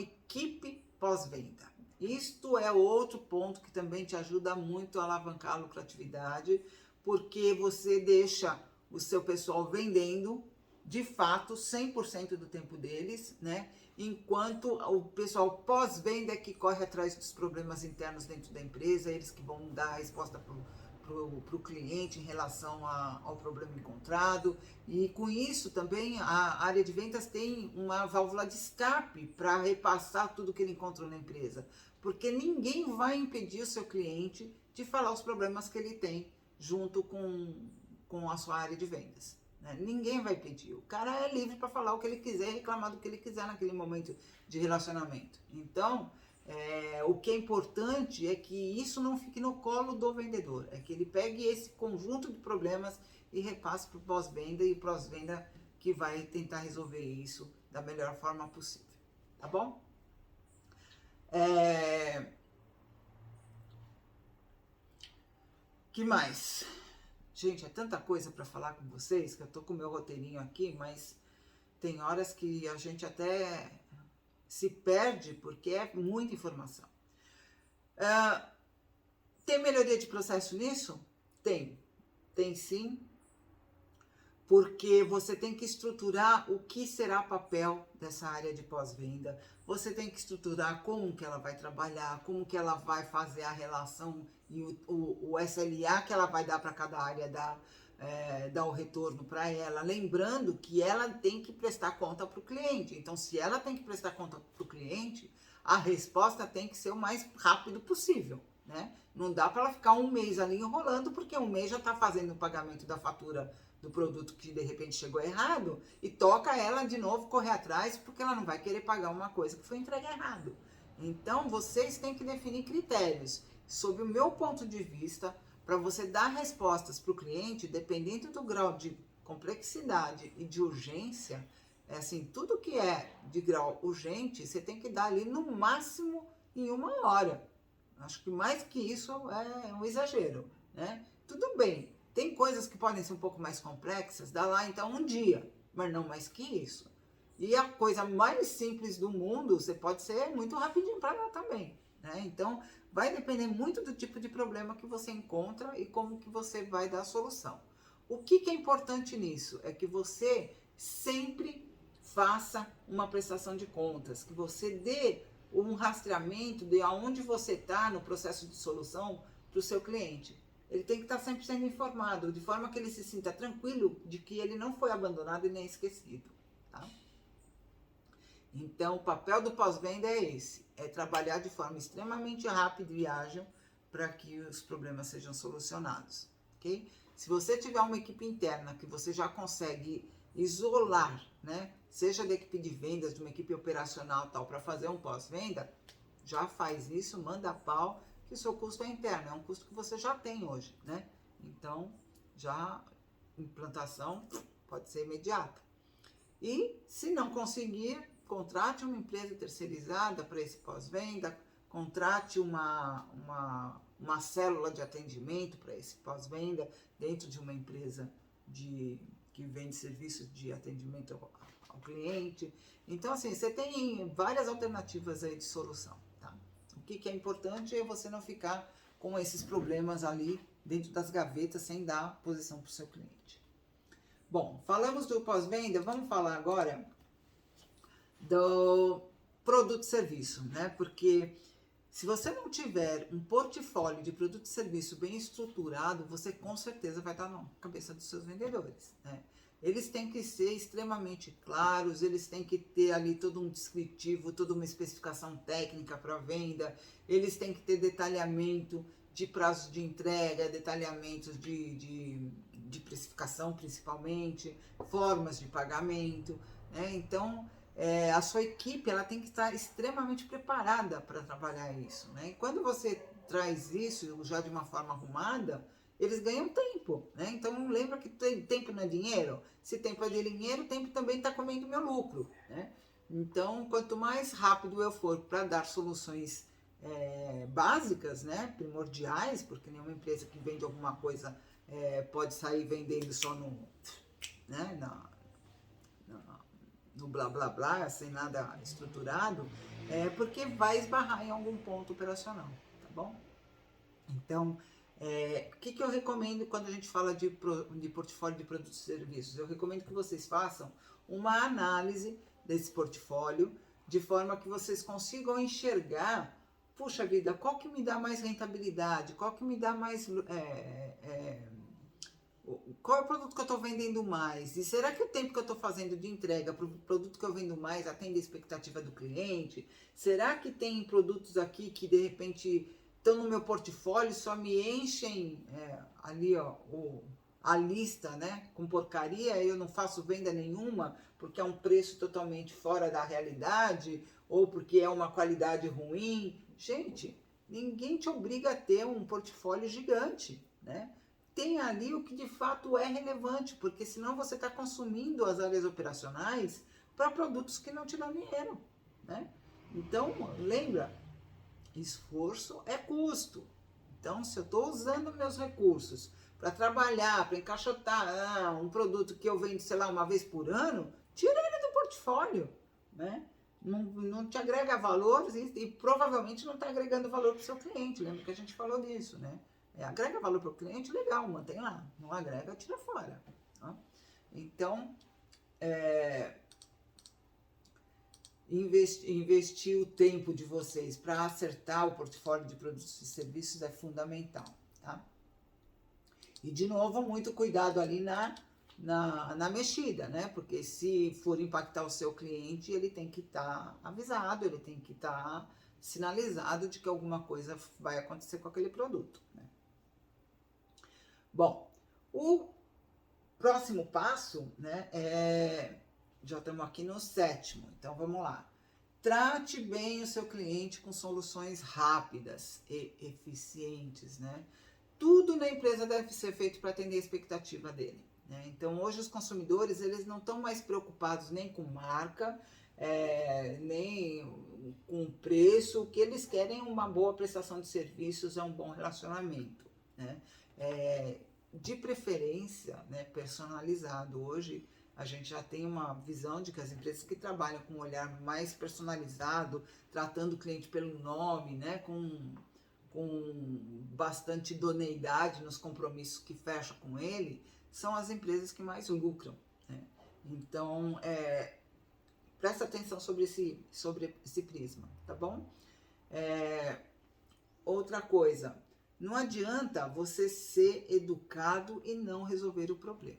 S1: equipe pós-venda. Isto é outro ponto que também te ajuda muito a alavancar a lucratividade, porque você deixa o seu pessoal vendendo, de fato, 100% do tempo deles, né? Enquanto o pessoal pós-venda é que corre atrás dos problemas internos dentro da empresa, eles que vão dar a resposta para o cliente em relação ao problema encontrado. E com isso também a área de vendas tem uma válvula de escape para repassar tudo que ele encontrou na empresa, porque ninguém vai impedir o seu cliente de falar os problemas que ele tem junto com a sua área de vendas, né? Ninguém vai pedir, o cara é livre para falar o que ele quiser, reclamar do que ele quiser naquele momento de relacionamento. Então, o que é importante é que isso não fique no colo do vendedor, é que ele pegue esse conjunto de problemas e repasse para o pós-venda, e o pós-venda que vai tentar resolver isso da melhor forma possível, tá bom? Que mais? Gente, é tanta coisa para falar com vocês que eu tô com o meu roteirinho aqui, mas tem horas que a gente até se perde porque é muita informação. Tem melhoria de processo nisso? Tem sim, porque você tem que estruturar o que será papel dessa área de pós-venda, você tem que estruturar como que ela vai trabalhar, como que ela vai fazer a relação e o SLA que ela vai dar para cada área, dar o retorno para ela, lembrando que ela tem que prestar conta para o cliente. Então, se ela tem que prestar conta para o cliente, a resposta tem que ser o mais rápido possível, né? Não dá para ela ficar um mês ali enrolando, porque um mês já está fazendo o pagamento da fatura do produto que de repente chegou errado, e toca ela de novo correr atrás, porque ela não vai querer pagar uma coisa que foi entregue errado. Então, vocês têm que definir critérios, sob o meu ponto de vista, para você dar respostas para o cliente, dependendo do grau de complexidade e de urgência. Assim, tudo que é de grau urgente, você tem que dar ali no máximo em 1 hora. Acho que mais que isso é um exagero, né? Tudo bem, tem coisas que podem ser um pouco mais complexas, dá lá então 1 dia, mas não mais que isso. E a coisa mais simples do mundo, você pode ser muito rapidinho para lá também, né? Então, vai depender muito do tipo de problema que você encontra e como que você vai dar a solução. O que é importante nisso? É que você sempre faça uma prestação de contas, que você dê um rastreamento de aonde você está no processo de solução para o seu cliente. Ele tem que estar sempre sendo informado, de forma que ele se sinta tranquilo de que ele não foi abandonado e nem esquecido, tá? Então, o papel do pós-venda é esse, é trabalhar de forma extremamente rápida e ágil para que os problemas sejam solucionados, ok? Se você tiver uma equipe interna que você já consegue isolar, né, seja da equipe de vendas, de uma equipe operacional tal, para fazer um pós-venda, já faz isso, manda pau, que o seu custo é interno, é um custo que você já tem hoje, né? Então, já implantação pode ser imediata. E, se não conseguir, contrate uma empresa terceirizada para esse pós-venda, contrate uma célula de atendimento para esse pós-venda dentro de uma empresa que vende serviços de atendimento ao cliente. Então, assim, você tem várias alternativas aí de solução, tá? O O que é importante é você não ficar com esses problemas ali dentro das gavetas sem dar posição para o seu cliente. Bom, falamos do pós-venda, vamos falar agora do produto e serviço, né? Porque se você não tiver um portfólio de produto e serviço bem estruturado, você com certeza vai estar na cabeça dos seus vendedores, né? Eles têm que ser extremamente claros, eles têm que ter ali todo um descritivo, toda uma especificação técnica para venda, eles têm que ter detalhamento de prazos de entrega, detalhamentos de precificação principalmente, formas de pagamento, né? Então, a sua equipe ela tem que estar extremamente preparada para trabalhar isso, né? E quando você traz isso já de uma forma arrumada, eles ganham tempo, né? Então lembra que tempo não é dinheiro? Se tempo é dinheiro, tempo também está comendo meu lucro, né? Então, quanto mais rápido eu for para dar soluções básicas, né, primordiais, porque nenhuma empresa que vende alguma coisa pode sair vendendo só né, no blá blá blá, sem nada estruturado, porque vai esbarrar em algum ponto operacional, tá bom? Então, o que eu recomendo quando a gente fala de portfólio de produtos e serviços? Eu recomendo que vocês façam uma análise desse portfólio, de forma que vocês consigam enxergar, puxa vida, qual que me dá mais rentabilidade, qual que me dá mais... qual é o produto que eu estou vendendo mais? E será que o tempo que eu estou fazendo de entrega para o produto que eu vendo mais atende a expectativa do cliente? Será que tem produtos aqui que de repente estão no meu portfólio e só me enchem ali a lista, né, com porcaria, eu não faço venda nenhuma porque é um preço totalmente fora da realidade ou porque é uma qualidade ruim? Gente, ninguém te obriga a ter um portfólio gigante, né? Tem ali o que de fato é relevante, porque senão você está consumindo as áreas operacionais para produtos que não te dão dinheiro, né? Então, lembra, esforço é custo. Então, se eu estou usando meus recursos para trabalhar, para encaixotar um produto que eu vendo, sei lá, uma vez por ano, tira ele do portfólio, né? Não te agrega valor e provavelmente não está agregando valor para o seu cliente. Lembra que a gente falou disso, né? Agrega valor para o cliente, legal, mantém lá. Não agrega, tira fora. Tá? Então, investir o tempo de vocês para acertar o portfólio de produtos e serviços é fundamental. Tá? E, de novo, muito cuidado ali na mexida, né? Porque se for impactar o seu cliente, ele tem que estar avisado, ele tem que estar sinalizado de que alguma coisa vai acontecer com aquele produto, né? Bom, o próximo passo, né, já estamos aqui no 7º, então vamos lá. Trate bem o seu cliente com soluções rápidas e eficientes, né? Tudo na empresa deve ser feito para atender a expectativa dele, né? Então, hoje os consumidores, eles não estão mais preocupados nem com marca, nem com preço. O que eles querem é uma boa prestação de serviços, é um bom relacionamento, né? De preferência, né, personalizado. Hoje a gente já tem uma visão de que as empresas que trabalham com um olhar mais personalizado, tratando o cliente pelo nome, né, com bastante idoneidade nos compromissos que fecha com ele, são as empresas que mais lucram, né? Então, presta atenção sobre esse prisma, tá bom? Outra coisa, não adianta você ser educado e não resolver o problema,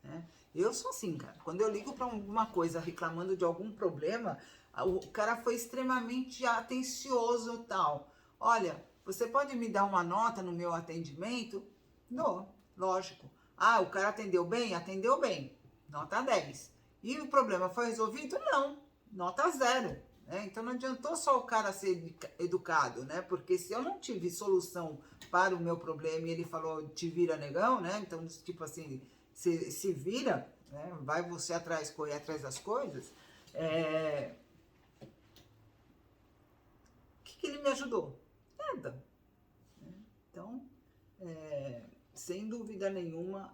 S1: né? Eu sou assim, cara. Quando eu ligo para alguma coisa reclamando de algum problema, o cara foi extremamente atencioso e tal. Olha, você pode me dar uma nota no meu atendimento? Não, lógico. Ah, o cara atendeu bem? Atendeu bem. Nota 10. E o problema foi resolvido? Não. Nota 0. Então não adiantou só o cara ser educado, né? Porque se eu não tive solução para o meu problema e ele falou, te vira, negão, né? Então, tipo assim, se vira, né? Vai você correr atrás das coisas. O que ele me ajudou? Nada. Então, sem dúvida nenhuma,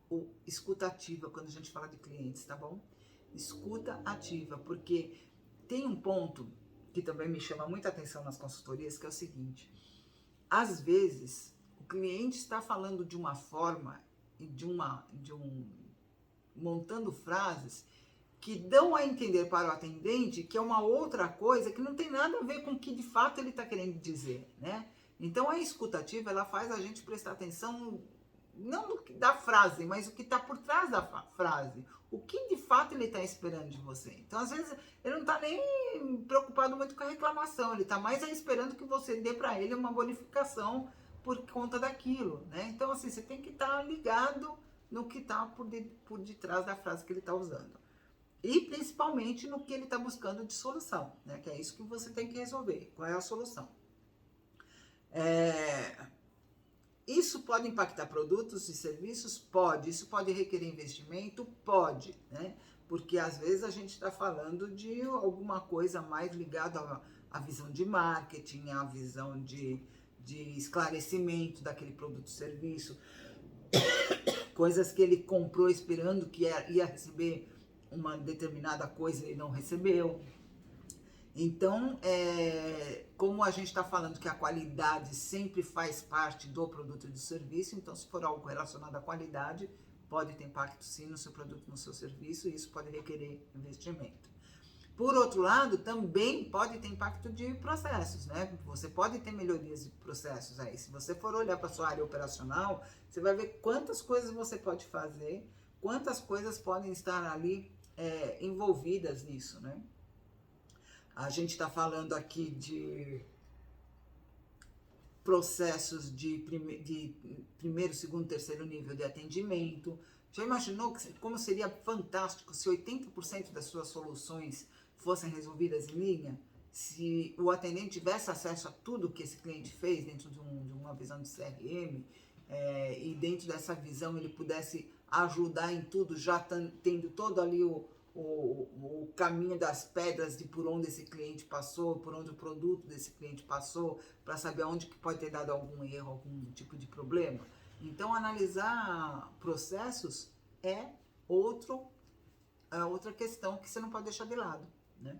S1: o escuta ativa quando a gente fala de clientes, tá bom? Escuta ativa, porque tem um ponto que também me chama muita atenção nas consultorias, que é o seguinte: às vezes o cliente está falando de uma forma e montando frases que dão a entender para o atendente que é uma outra coisa que não tem nada a ver com o que de fato ele está querendo dizer, né? Então a escutativa, ela faz a gente prestar atenção não da frase, mas o que está por trás da frase, o que de fato ele está esperando de você. Então às vezes ele não está nem preocupado muito com a reclamação, ele está mais esperando que você dê para ele uma bonificação por conta daquilo, né? Então assim, você tem que estar ligado no que está por detrás da frase que ele está usando. E principalmente no que ele está buscando de solução, né? Que é isso que você tem que resolver. Qual é a solução? Isso pode impactar produtos e serviços? Pode. Isso pode requerer investimento? Pode, né? Porque às vezes a gente está falando de alguma coisa mais ligada à visão de marketing, à visão de esclarecimento daquele produto ou serviço, coisas que ele comprou esperando que ia receber uma determinada coisa e não recebeu. Então, como a gente está falando que a qualidade sempre faz parte do produto e do serviço, então se for algo relacionado à qualidade, pode ter impacto sim no seu produto, no seu serviço, e isso pode requerer investimento. Por outro lado, também pode ter impacto de processos, né? Você pode ter melhorias de processos aí. Se você for olhar para a sua área operacional, você vai ver quantas coisas você pode fazer, quantas coisas podem estar ali envolvidas nisso, né? A gente está falando aqui de processos de primeiro, segundo, terceiro nível de atendimento. Já imaginou como seria fantástico se 80% das suas soluções fossem resolvidas em linha? Se o atendente tivesse acesso a tudo que esse cliente fez dentro de uma visão de CRM, e dentro dessa visão ele pudesse ajudar em tudo, já tendo todo ali o caminho das pedras de por onde esse cliente passou, por onde o produto desse cliente passou, para saber onde que pode ter dado algum erro, algum tipo de problema. Então, analisar processos é outra questão que você não pode deixar de lado, né?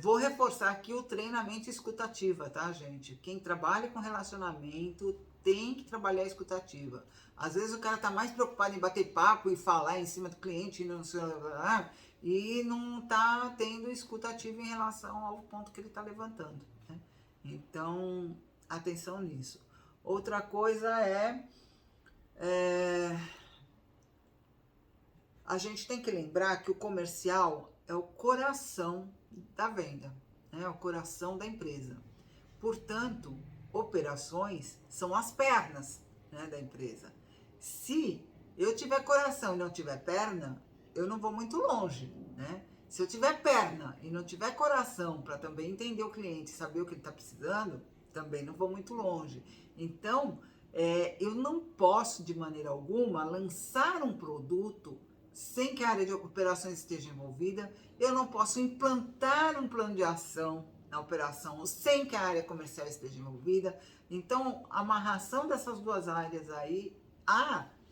S1: Vou reforçar aqui o treinamento escutativa, tá, gente? Quem trabalha com relacionamento tem que trabalhar a escutativa. Às vezes o cara tá mais preocupado em bater papo e falar em cima do cliente e não tá tendo escutativa em relação ao ponto que ele tá levantando, né? Então, atenção nisso. Outra coisa a gente tem que lembrar que o comercial é o coração da venda, né? É o coração da empresa. Portanto, operações são as pernas, né, da empresa. Se eu tiver coração e não tiver perna, eu não vou muito longe, né? Se eu tiver perna e não tiver coração para também entender o cliente, saber o que ele está precisando, também não vou muito longe. Então, eu não posso de maneira alguma lançar um produto sem que a área de operações esteja envolvida. Eu não posso implantar um plano de ação na operação sem que a área comercial esteja envolvida. Então, a amarração dessas duas áreas aí,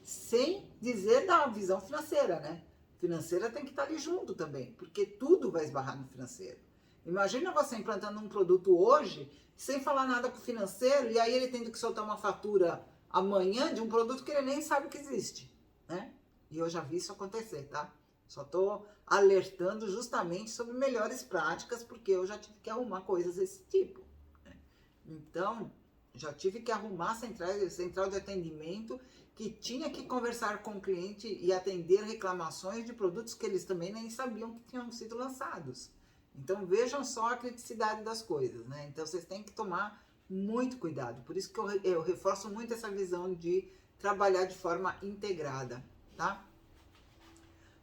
S1: sem dizer da visão financeira, né? Financeira tem que estar ali junto também, porque tudo vai esbarrar no financeiro. Imagina você implantando um produto hoje, sem falar nada com o financeiro, e aí ele tendo que soltar uma fatura amanhã de um produto que ele nem sabe que existe, né? E eu já vi isso acontecer, tá? Só tô alertando justamente sobre melhores práticas, porque eu já tive que arrumar coisas desse tipo, né? Então, já tive que arrumar central de atendimento que tinha que conversar com o cliente e atender reclamações de produtos que eles também nem sabiam que tinham sido lançados. Então, vejam só a criticidade das coisas, né? Então, vocês têm que tomar muito cuidado. Por isso que eu reforço muito essa visão de trabalhar de forma integrada, tá?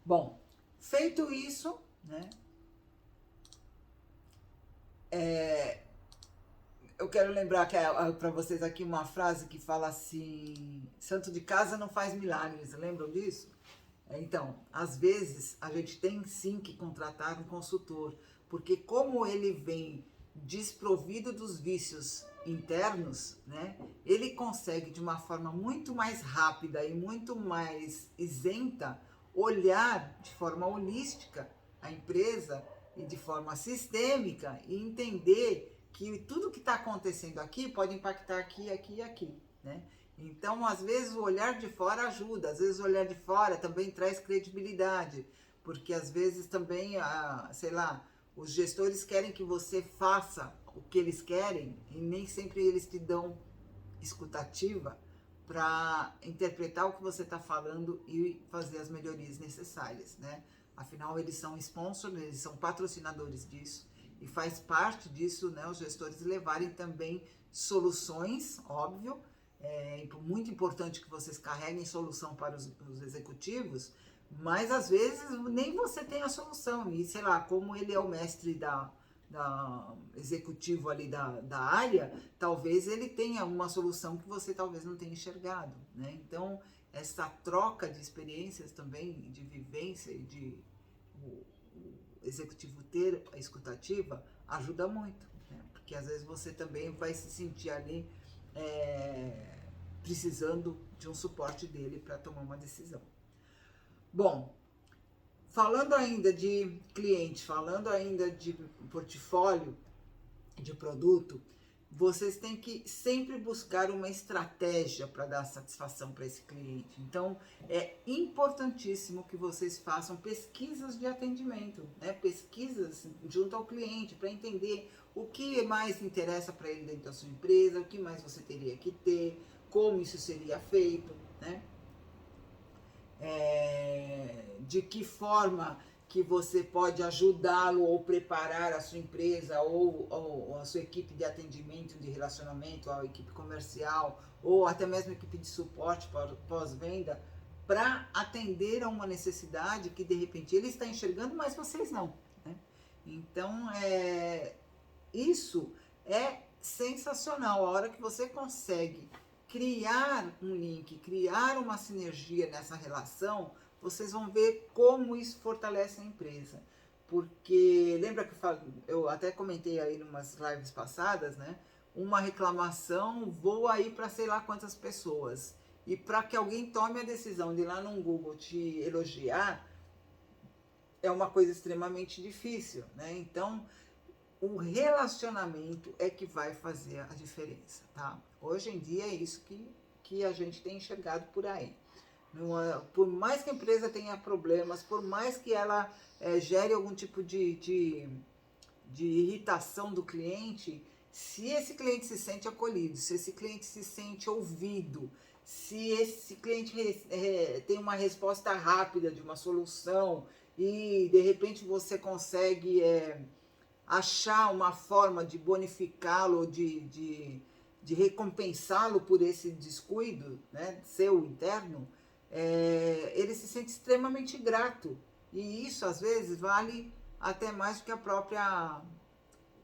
S1: Bom, feito isso, né? Eu quero lembrar para vocês aqui uma frase que fala assim: santo de casa não faz milagres, lembram disso? Então, às vezes a gente tem sim que contratar um consultor, porque como ele vem desprovido dos vícios internos, né? Ele consegue de uma forma muito mais rápida e muito mais isenta olhar de forma holística a empresa e de forma sistêmica e entender que tudo que está acontecendo aqui pode impactar aqui, aqui e aqui, né? Então, às vezes, o olhar de fora ajuda, às vezes o olhar de fora também traz credibilidade, porque às vezes também, sei lá, os gestores querem que você faça o que eles querem e nem sempre eles te dão escutativa para interpretar o que você está falando e fazer as melhorias necessárias, né? Afinal, eles são sponsors, eles são patrocinadores disso e faz parte disso, né, os gestores levarem também soluções, óbvio. É muito importante que vocês carreguem solução para os executivos, mas às vezes nem você tem a solução. E sei lá, como ele é o mestre da executivo ali da área, talvez ele tenha uma solução que você talvez não tenha enxergado, né? Então, essa troca de experiências também, de vivência e de o executivo ter a escutativa, ajuda muito, né? Porque às vezes você também vai se sentir ali precisando de um suporte dele para tomar uma decisão. Bom, falando ainda de cliente, falando ainda de portfólio de produto, vocês têm que sempre buscar uma estratégia para dar satisfação para esse cliente. Então, é importantíssimo que vocês façam pesquisas de atendimento, né? Pesquisas junto ao cliente para entender o que mais interessa para ele dentro da sua empresa, o que mais você teria que ter, como isso seria feito, né? De que forma que você pode ajudá-lo ou preparar a sua empresa ou a sua equipe de atendimento, de relacionamento, a equipe comercial ou até mesmo a equipe de suporte pós-venda para atender a uma necessidade que de repente ele está enxergando, mas vocês não, né? Então, isso é sensacional. A hora que você consegue criar um link, criar uma sinergia nessa relação, vocês vão ver como isso fortalece a empresa. Porque lembra que eu até comentei aí em umas lives passadas, né? Uma reclamação voa aí para sei lá quantas pessoas. E para que alguém tome a decisão de ir lá no Google te elogiar, é uma coisa extremamente difícil, né? Então, o relacionamento é que vai fazer a diferença, tá? Hoje em dia é isso que a gente tem enxergado por aí. Por mais que a empresa tenha problemas, por mais que ela gere algum tipo de irritação do cliente, se esse cliente se sente acolhido, se esse cliente se sente ouvido, se esse cliente tem uma resposta rápida de uma solução e de repente você consegue achar uma forma de bonificá-lo, de recompensá-lo por esse descuido, né, seu interno, ele se sente extremamente grato. E isso, às vezes, vale até mais do que a própria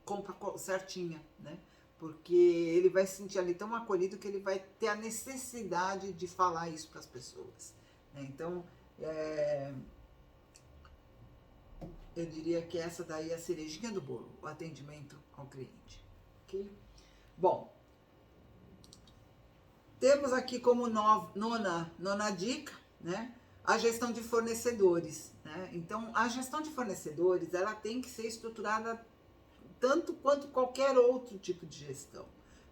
S1: compra certinha, né? Porque ele vai se sentir ali tão acolhido que ele vai ter a necessidade de falar isso para as pessoas, né? Então, eu diria que essa daí é a cerejinha do bolo, o atendimento ao cliente, ok? Bom, temos aqui como nona dica, né, a gestão de fornecedores, né? Então, a gestão de fornecedores, ela tem que ser estruturada tanto quanto qualquer outro tipo de gestão,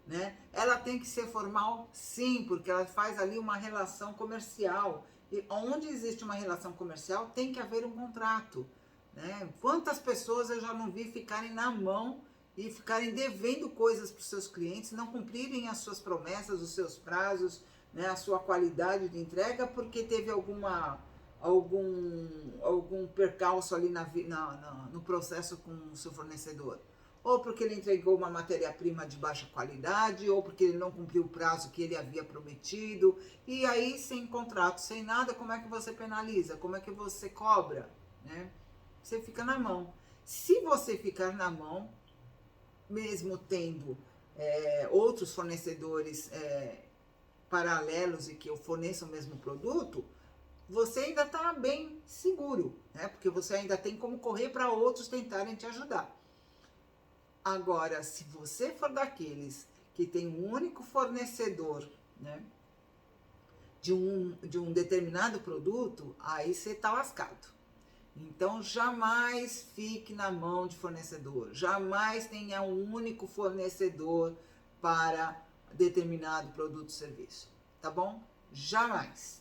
S1: né? Ela tem que ser formal, sim, porque ela faz ali uma relação comercial. E onde existe uma relação comercial, tem que haver um contrato, né? Quantas pessoas eu já não vi ficarem na mão e ficarem devendo coisas para os seus clientes, não cumprirem as suas promessas, os seus prazos, né, a sua qualidade de entrega, porque teve algum percalço ali no processo com o seu fornecedor. Ou porque ele entregou uma matéria-prima de baixa qualidade, ou porque ele não cumpriu o prazo que ele havia prometido. E aí, sem contrato, sem nada, como é que você penaliza? Como é que você cobra, né? Você fica na mão. Se você ficar na mão, mesmo tendo outros fornecedores paralelos e que forneçam o mesmo produto, você ainda está bem seguro, né? Porque você ainda tem como correr para outros tentarem te ajudar. Agora, se você for daqueles que tem um único fornecedor, né, de um determinado produto, aí você está lascado. Então, jamais fique na mão de fornecedor, jamais tenha um único fornecedor para determinado produto ou serviço, tá bom? Jamais.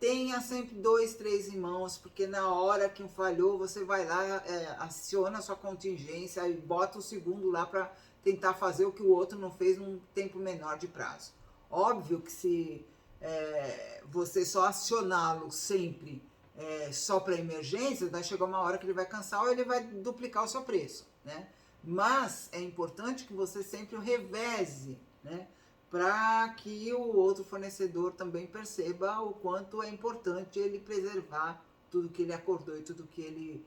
S1: Tenha sempre 2, 3 em mãos, porque na hora que um falhou, você vai lá, aciona a sua contingência e bota o segundo lá para tentar fazer o que o outro não fez num tempo menor de prazo. Óbvio que se você só acioná-lo sempre só para emergência, vai chegar uma hora que ele vai cansar ou ele vai duplicar o seu preço, né? Mas é importante que você sempre o reveze, né? Para que o outro fornecedor também perceba o quanto é importante ele preservar tudo que ele acordou e tudo que ele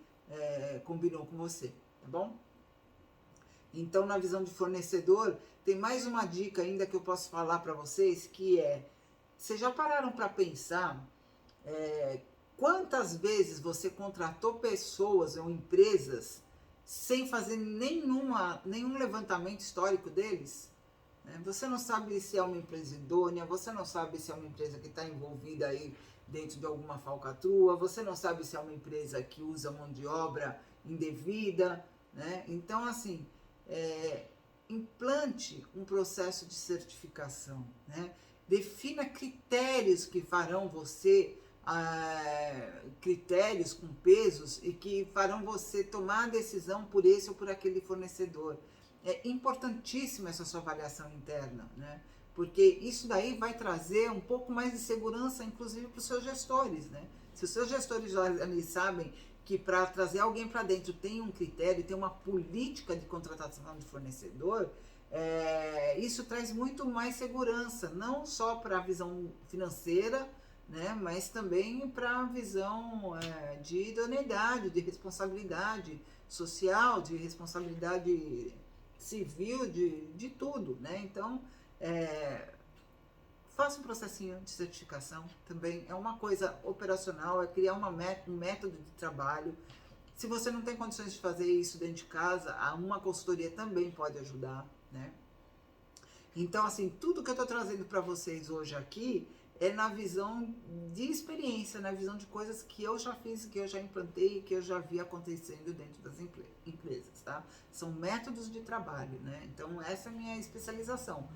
S1: combinou com você, tá bom? Então, na visão de fornecedor, tem mais uma dica ainda que eu posso falar para vocês, que vocês já pararam para pensar quantas vezes você contratou pessoas ou empresas sem fazer nenhum levantamento histórico deles? Você não sabe se é uma empresa idônea, você não sabe se é uma empresa que está envolvida aí dentro de alguma falcatrua, você não sabe se é uma empresa que usa mão de obra indevida, né? Então, assim, implante um processo de certificação, né? Defina critérios que farão você, critérios com pesos e que farão você tomar a decisão por esse ou por aquele fornecedor. É importantíssima essa sua avaliação interna, né? Porque isso daí vai trazer um pouco mais de segurança, inclusive para os seus gestores, né? Se os seus gestores já sabem que para trazer alguém para dentro tem um critério, tem uma política de contratação de fornecedor, isso traz muito mais segurança, não só para a visão financeira, né, mas também para a visão de idoneidade, de responsabilidade social, de responsabilidade civil, de tudo, né? Então, faça um processinho de certificação também, é uma coisa operacional, é criar um método de trabalho. Se você não tem condições de fazer isso dentro de casa, uma consultoria também pode ajudar, né? Então, assim, tudo que eu estou trazendo para vocês hoje aqui é na visão de experiência, na visão de coisas que eu já fiz, que eu já implantei, que eu já vi acontecendo dentro das empresas, tá? São métodos de trabalho, né? Então, essa é a minha especialização.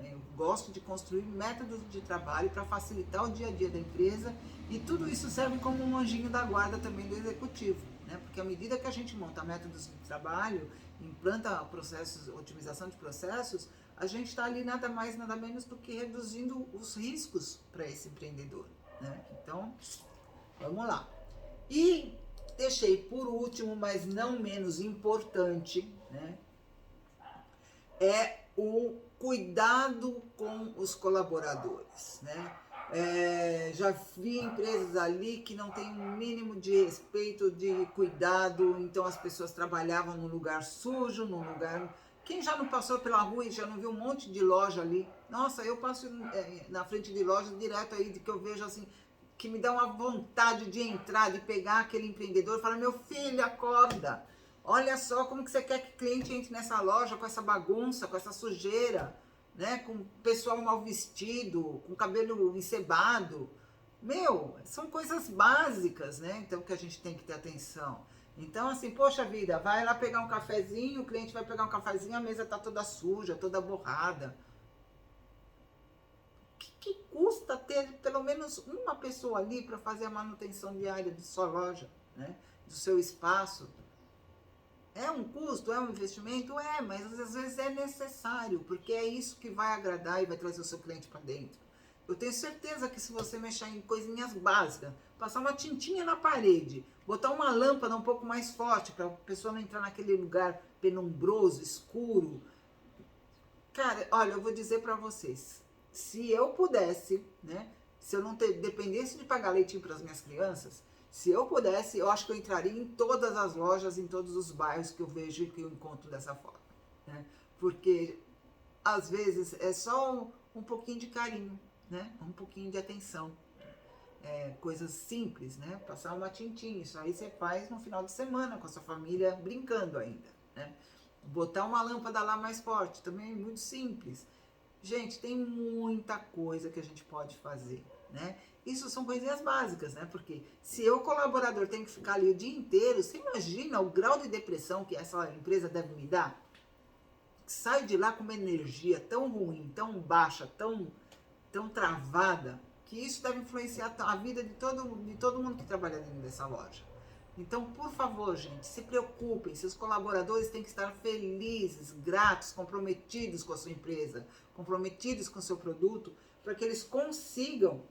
S1: Eu gosto de construir métodos de trabalho para facilitar o dia a dia da empresa, e tudo isso serve como um anjinho da guarda também do executivo, né? Porque à medida que a gente monta métodos de trabalho, implanta processos, otimização de processos, a gente está ali nada mais, nada menos do que reduzindo os riscos para esse empreendedor, né? Então, vamos lá. E deixei por último, mas não menos importante, né? O cuidado com os colaboradores, né? Já vi empresas ali que não tem um mínimo de respeito, de cuidado, então as pessoas trabalhavam num lugar sujo, num lugar... Quem já não passou pela rua e já não viu um monte de loja ali? Nossa, eu passo na frente de loja direto aí, de que eu vejo assim, que me dá uma vontade de entrar, de pegar aquele empreendedor e falar, meu filho, acorda! Olha só como que você quer que o cliente entre nessa loja com essa bagunça, com essa sujeira, né? Com o pessoal mal vestido, com o cabelo encebado. Meu, são coisas básicas, né? Então que a gente tem que ter atenção. Então, assim, poxa vida, vai lá pegar um cafezinho, o cliente vai pegar um cafezinho, a mesa tá toda suja, toda borrada. O que custa ter pelo menos uma pessoa ali para fazer a manutenção diária de sua loja, né? Do seu espaço? É um custo, é um investimento? Mas às vezes é necessário, porque é isso que vai agradar e vai trazer o seu cliente para dentro. Eu tenho certeza que se você mexer em coisinhas básicas, passar uma tintinha na parede, botar uma lâmpada um pouco mais forte para a pessoa não entrar naquele lugar penumbroso, escuro. Cara, olha, eu vou dizer para vocês, se eu pudesse, né, se eu não dependesse de pagar leitinho para as minhas crianças, se eu pudesse, eu acho que eu entraria em todas as lojas, em todos os bairros que eu vejo e que eu encontro dessa forma, né? Porque às vezes é só um pouquinho de carinho, né? Um pouquinho de atenção. Coisas simples, né? Passar uma tintinha, isso aí você faz no final de semana com a sua família brincando ainda, né? Botar uma lâmpada lá mais forte, também é muito simples. Gente, tem muita coisa que a gente pode fazer, né? Isso são coisinhas básicas, né? Porque se eu, colaborador, tenho que ficar ali o dia inteiro, você imagina o grau de depressão que essa empresa deve me dar? Saio de lá com uma energia tão ruim, tão baixa, tão travada, que isso deve influenciar a vida de todo mundo que trabalha dentro dessa loja. Então, por favor, gente, se preocupem, seus colaboradores têm que estar felizes, gratos, comprometidos com a sua empresa, comprometidos com o seu produto, para que eles consigam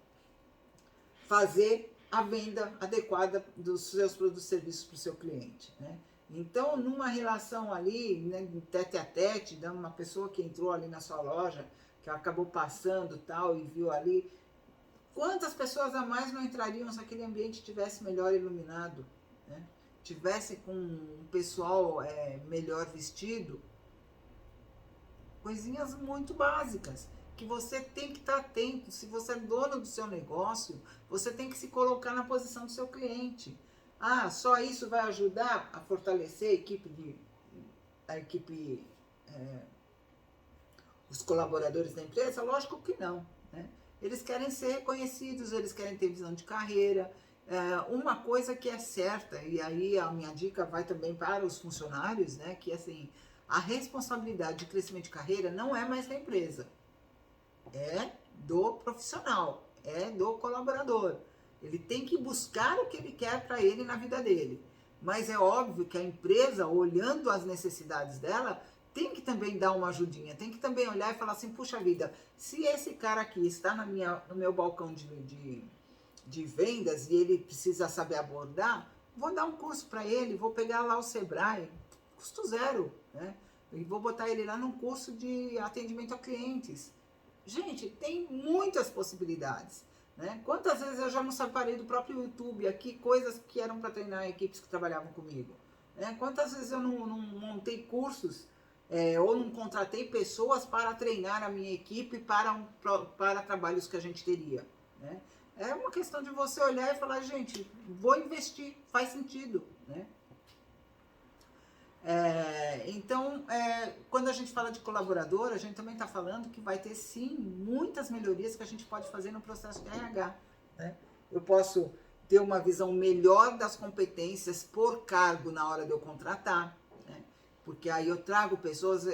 S1: fazer a venda adequada dos seus produtos e serviços para o seu cliente, né? Então, numa relação ali, né, tete a tete, de uma pessoa que entrou ali na sua loja, que acabou passando tal e viu ali, quantas pessoas a mais não entrariam se aquele ambiente tivesse melhor iluminado, né? Tivesse com um pessoal melhor vestido? Coisinhas muito básicas que você tem que estar atento. Se você é dono do seu negócio, você tem que se colocar na posição do seu cliente. Ah, só isso vai ajudar a fortalecer a equipe, os colaboradores da empresa? Lógico que não, né? Eles querem ser reconhecidos, eles querem ter visão de carreira. Uma coisa que é certa, e aí a minha dica vai também para os funcionários, né? Que assim, a responsabilidade de crescimento de carreira não é mais da empresa, é do profissional, é do colaborador. Ele tem que buscar o que ele quer para ele na vida dele. Mas é óbvio que a empresa, olhando as necessidades dela, tem que também dar uma ajudinha, tem que também olhar e falar assim, puxa vida, se esse cara aqui está no meu balcão de vendas e ele precisa saber abordar, vou dar um curso para ele, vou pegar lá o Sebrae, custo zero, né? E vou botar ele lá num curso de atendimento a clientes. Gente, tem muitas possibilidades, né? Quantas vezes eu já não separei do próprio YouTube aqui coisas que eram para treinar equipes que trabalhavam comigo, né? Quantas vezes eu não montei cursos ou não contratei pessoas para treinar a minha equipe para trabalhos que a gente teria, né? É uma questão de você olhar e falar, gente, vou investir, faz sentido, né? Então, quando a gente fala de colaborador, a gente também está falando que vai ter, sim, muitas melhorias que a gente pode fazer no processo de RH, né? Eu posso ter uma visão melhor das competências por cargo na hora de eu contratar, né? Porque aí eu trago pessoas...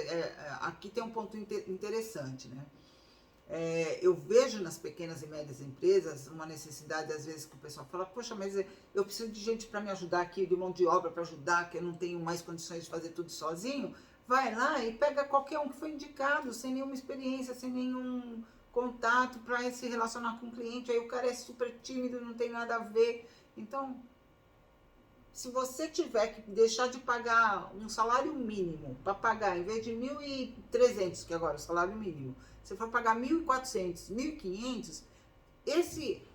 S1: aqui tem um ponto interessante, né? Eu vejo nas pequenas e médias empresas uma necessidade, às vezes, que o pessoal fala, poxa, mas eu preciso de gente para me ajudar aqui, de mão de obra para ajudar, que eu não tenho mais condições de fazer tudo sozinho. Vai lá e pega qualquer um que foi indicado, sem nenhuma experiência, sem nenhum contato para se relacionar com o cliente. Aí o cara é super tímido, não tem nada a ver. Então, se você tiver que deixar de pagar um salário mínimo para pagar, em vez de 1.300, que agora é o salário mínimo, você for pagar 1.400, 1.500,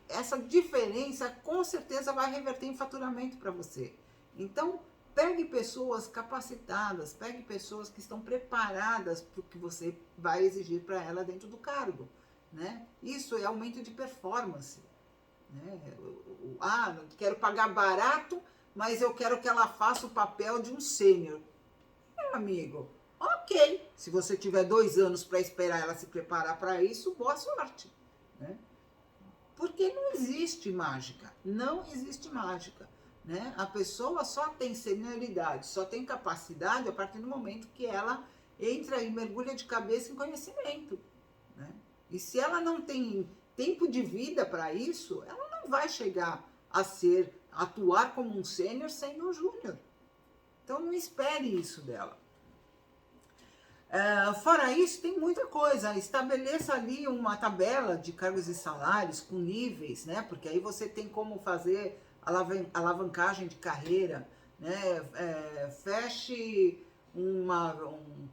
S1: essa diferença com certeza vai reverter em faturamento para você. Então, pegue pessoas capacitadas, pegue pessoas que estão preparadas para o que você vai exigir para ela dentro do cargo, né? Isso é aumento de performance, né? Quero pagar barato, mas eu quero que ela faça o papel de um sênior. Meu amigo, ok. Se você tiver 2 anos para esperar ela se preparar para isso, boa sorte, né? Porque não existe mágica. Não existe mágica, né? A pessoa só tem senioridade, só tem capacidade a partir do momento que ela entra e mergulha de cabeça em conhecimento, né? E se ela não tem tempo de vida para isso, ela não vai chegar a atuar como um sênior sendo um júnior. Então não espere isso dela. Fora isso, tem muita coisa. Estabeleça ali uma tabela de cargos e salários com níveis, né? Porque aí você tem como fazer alavancagem de carreira, né? Feche um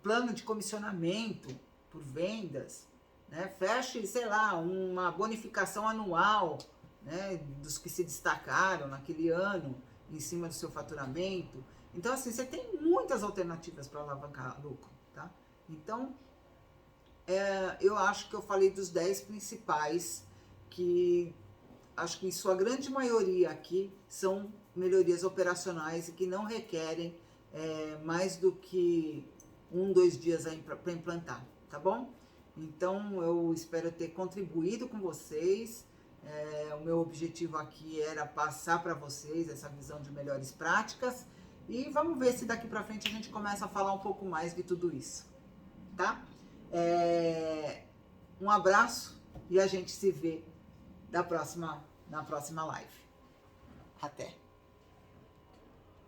S1: plano de comissionamento por vendas, né? Feche, sei lá, uma bonificação anual, né? Dos que se destacaram naquele ano em cima do seu faturamento. Então, assim, você tem muitas alternativas para alavancar lucro, tá? Então, eu acho que eu falei dos 10 principais, que acho que em sua grande maioria aqui são melhorias operacionais e que não requerem mais do que 1, 2 dias para implantar, tá bom? Então, eu espero ter contribuído com vocês. O meu objetivo aqui era passar para vocês essa visão de melhores práticas. E vamos ver se daqui para frente a gente começa a falar um pouco mais de tudo isso, tá? Um abraço e a gente se vê na próxima live. Até!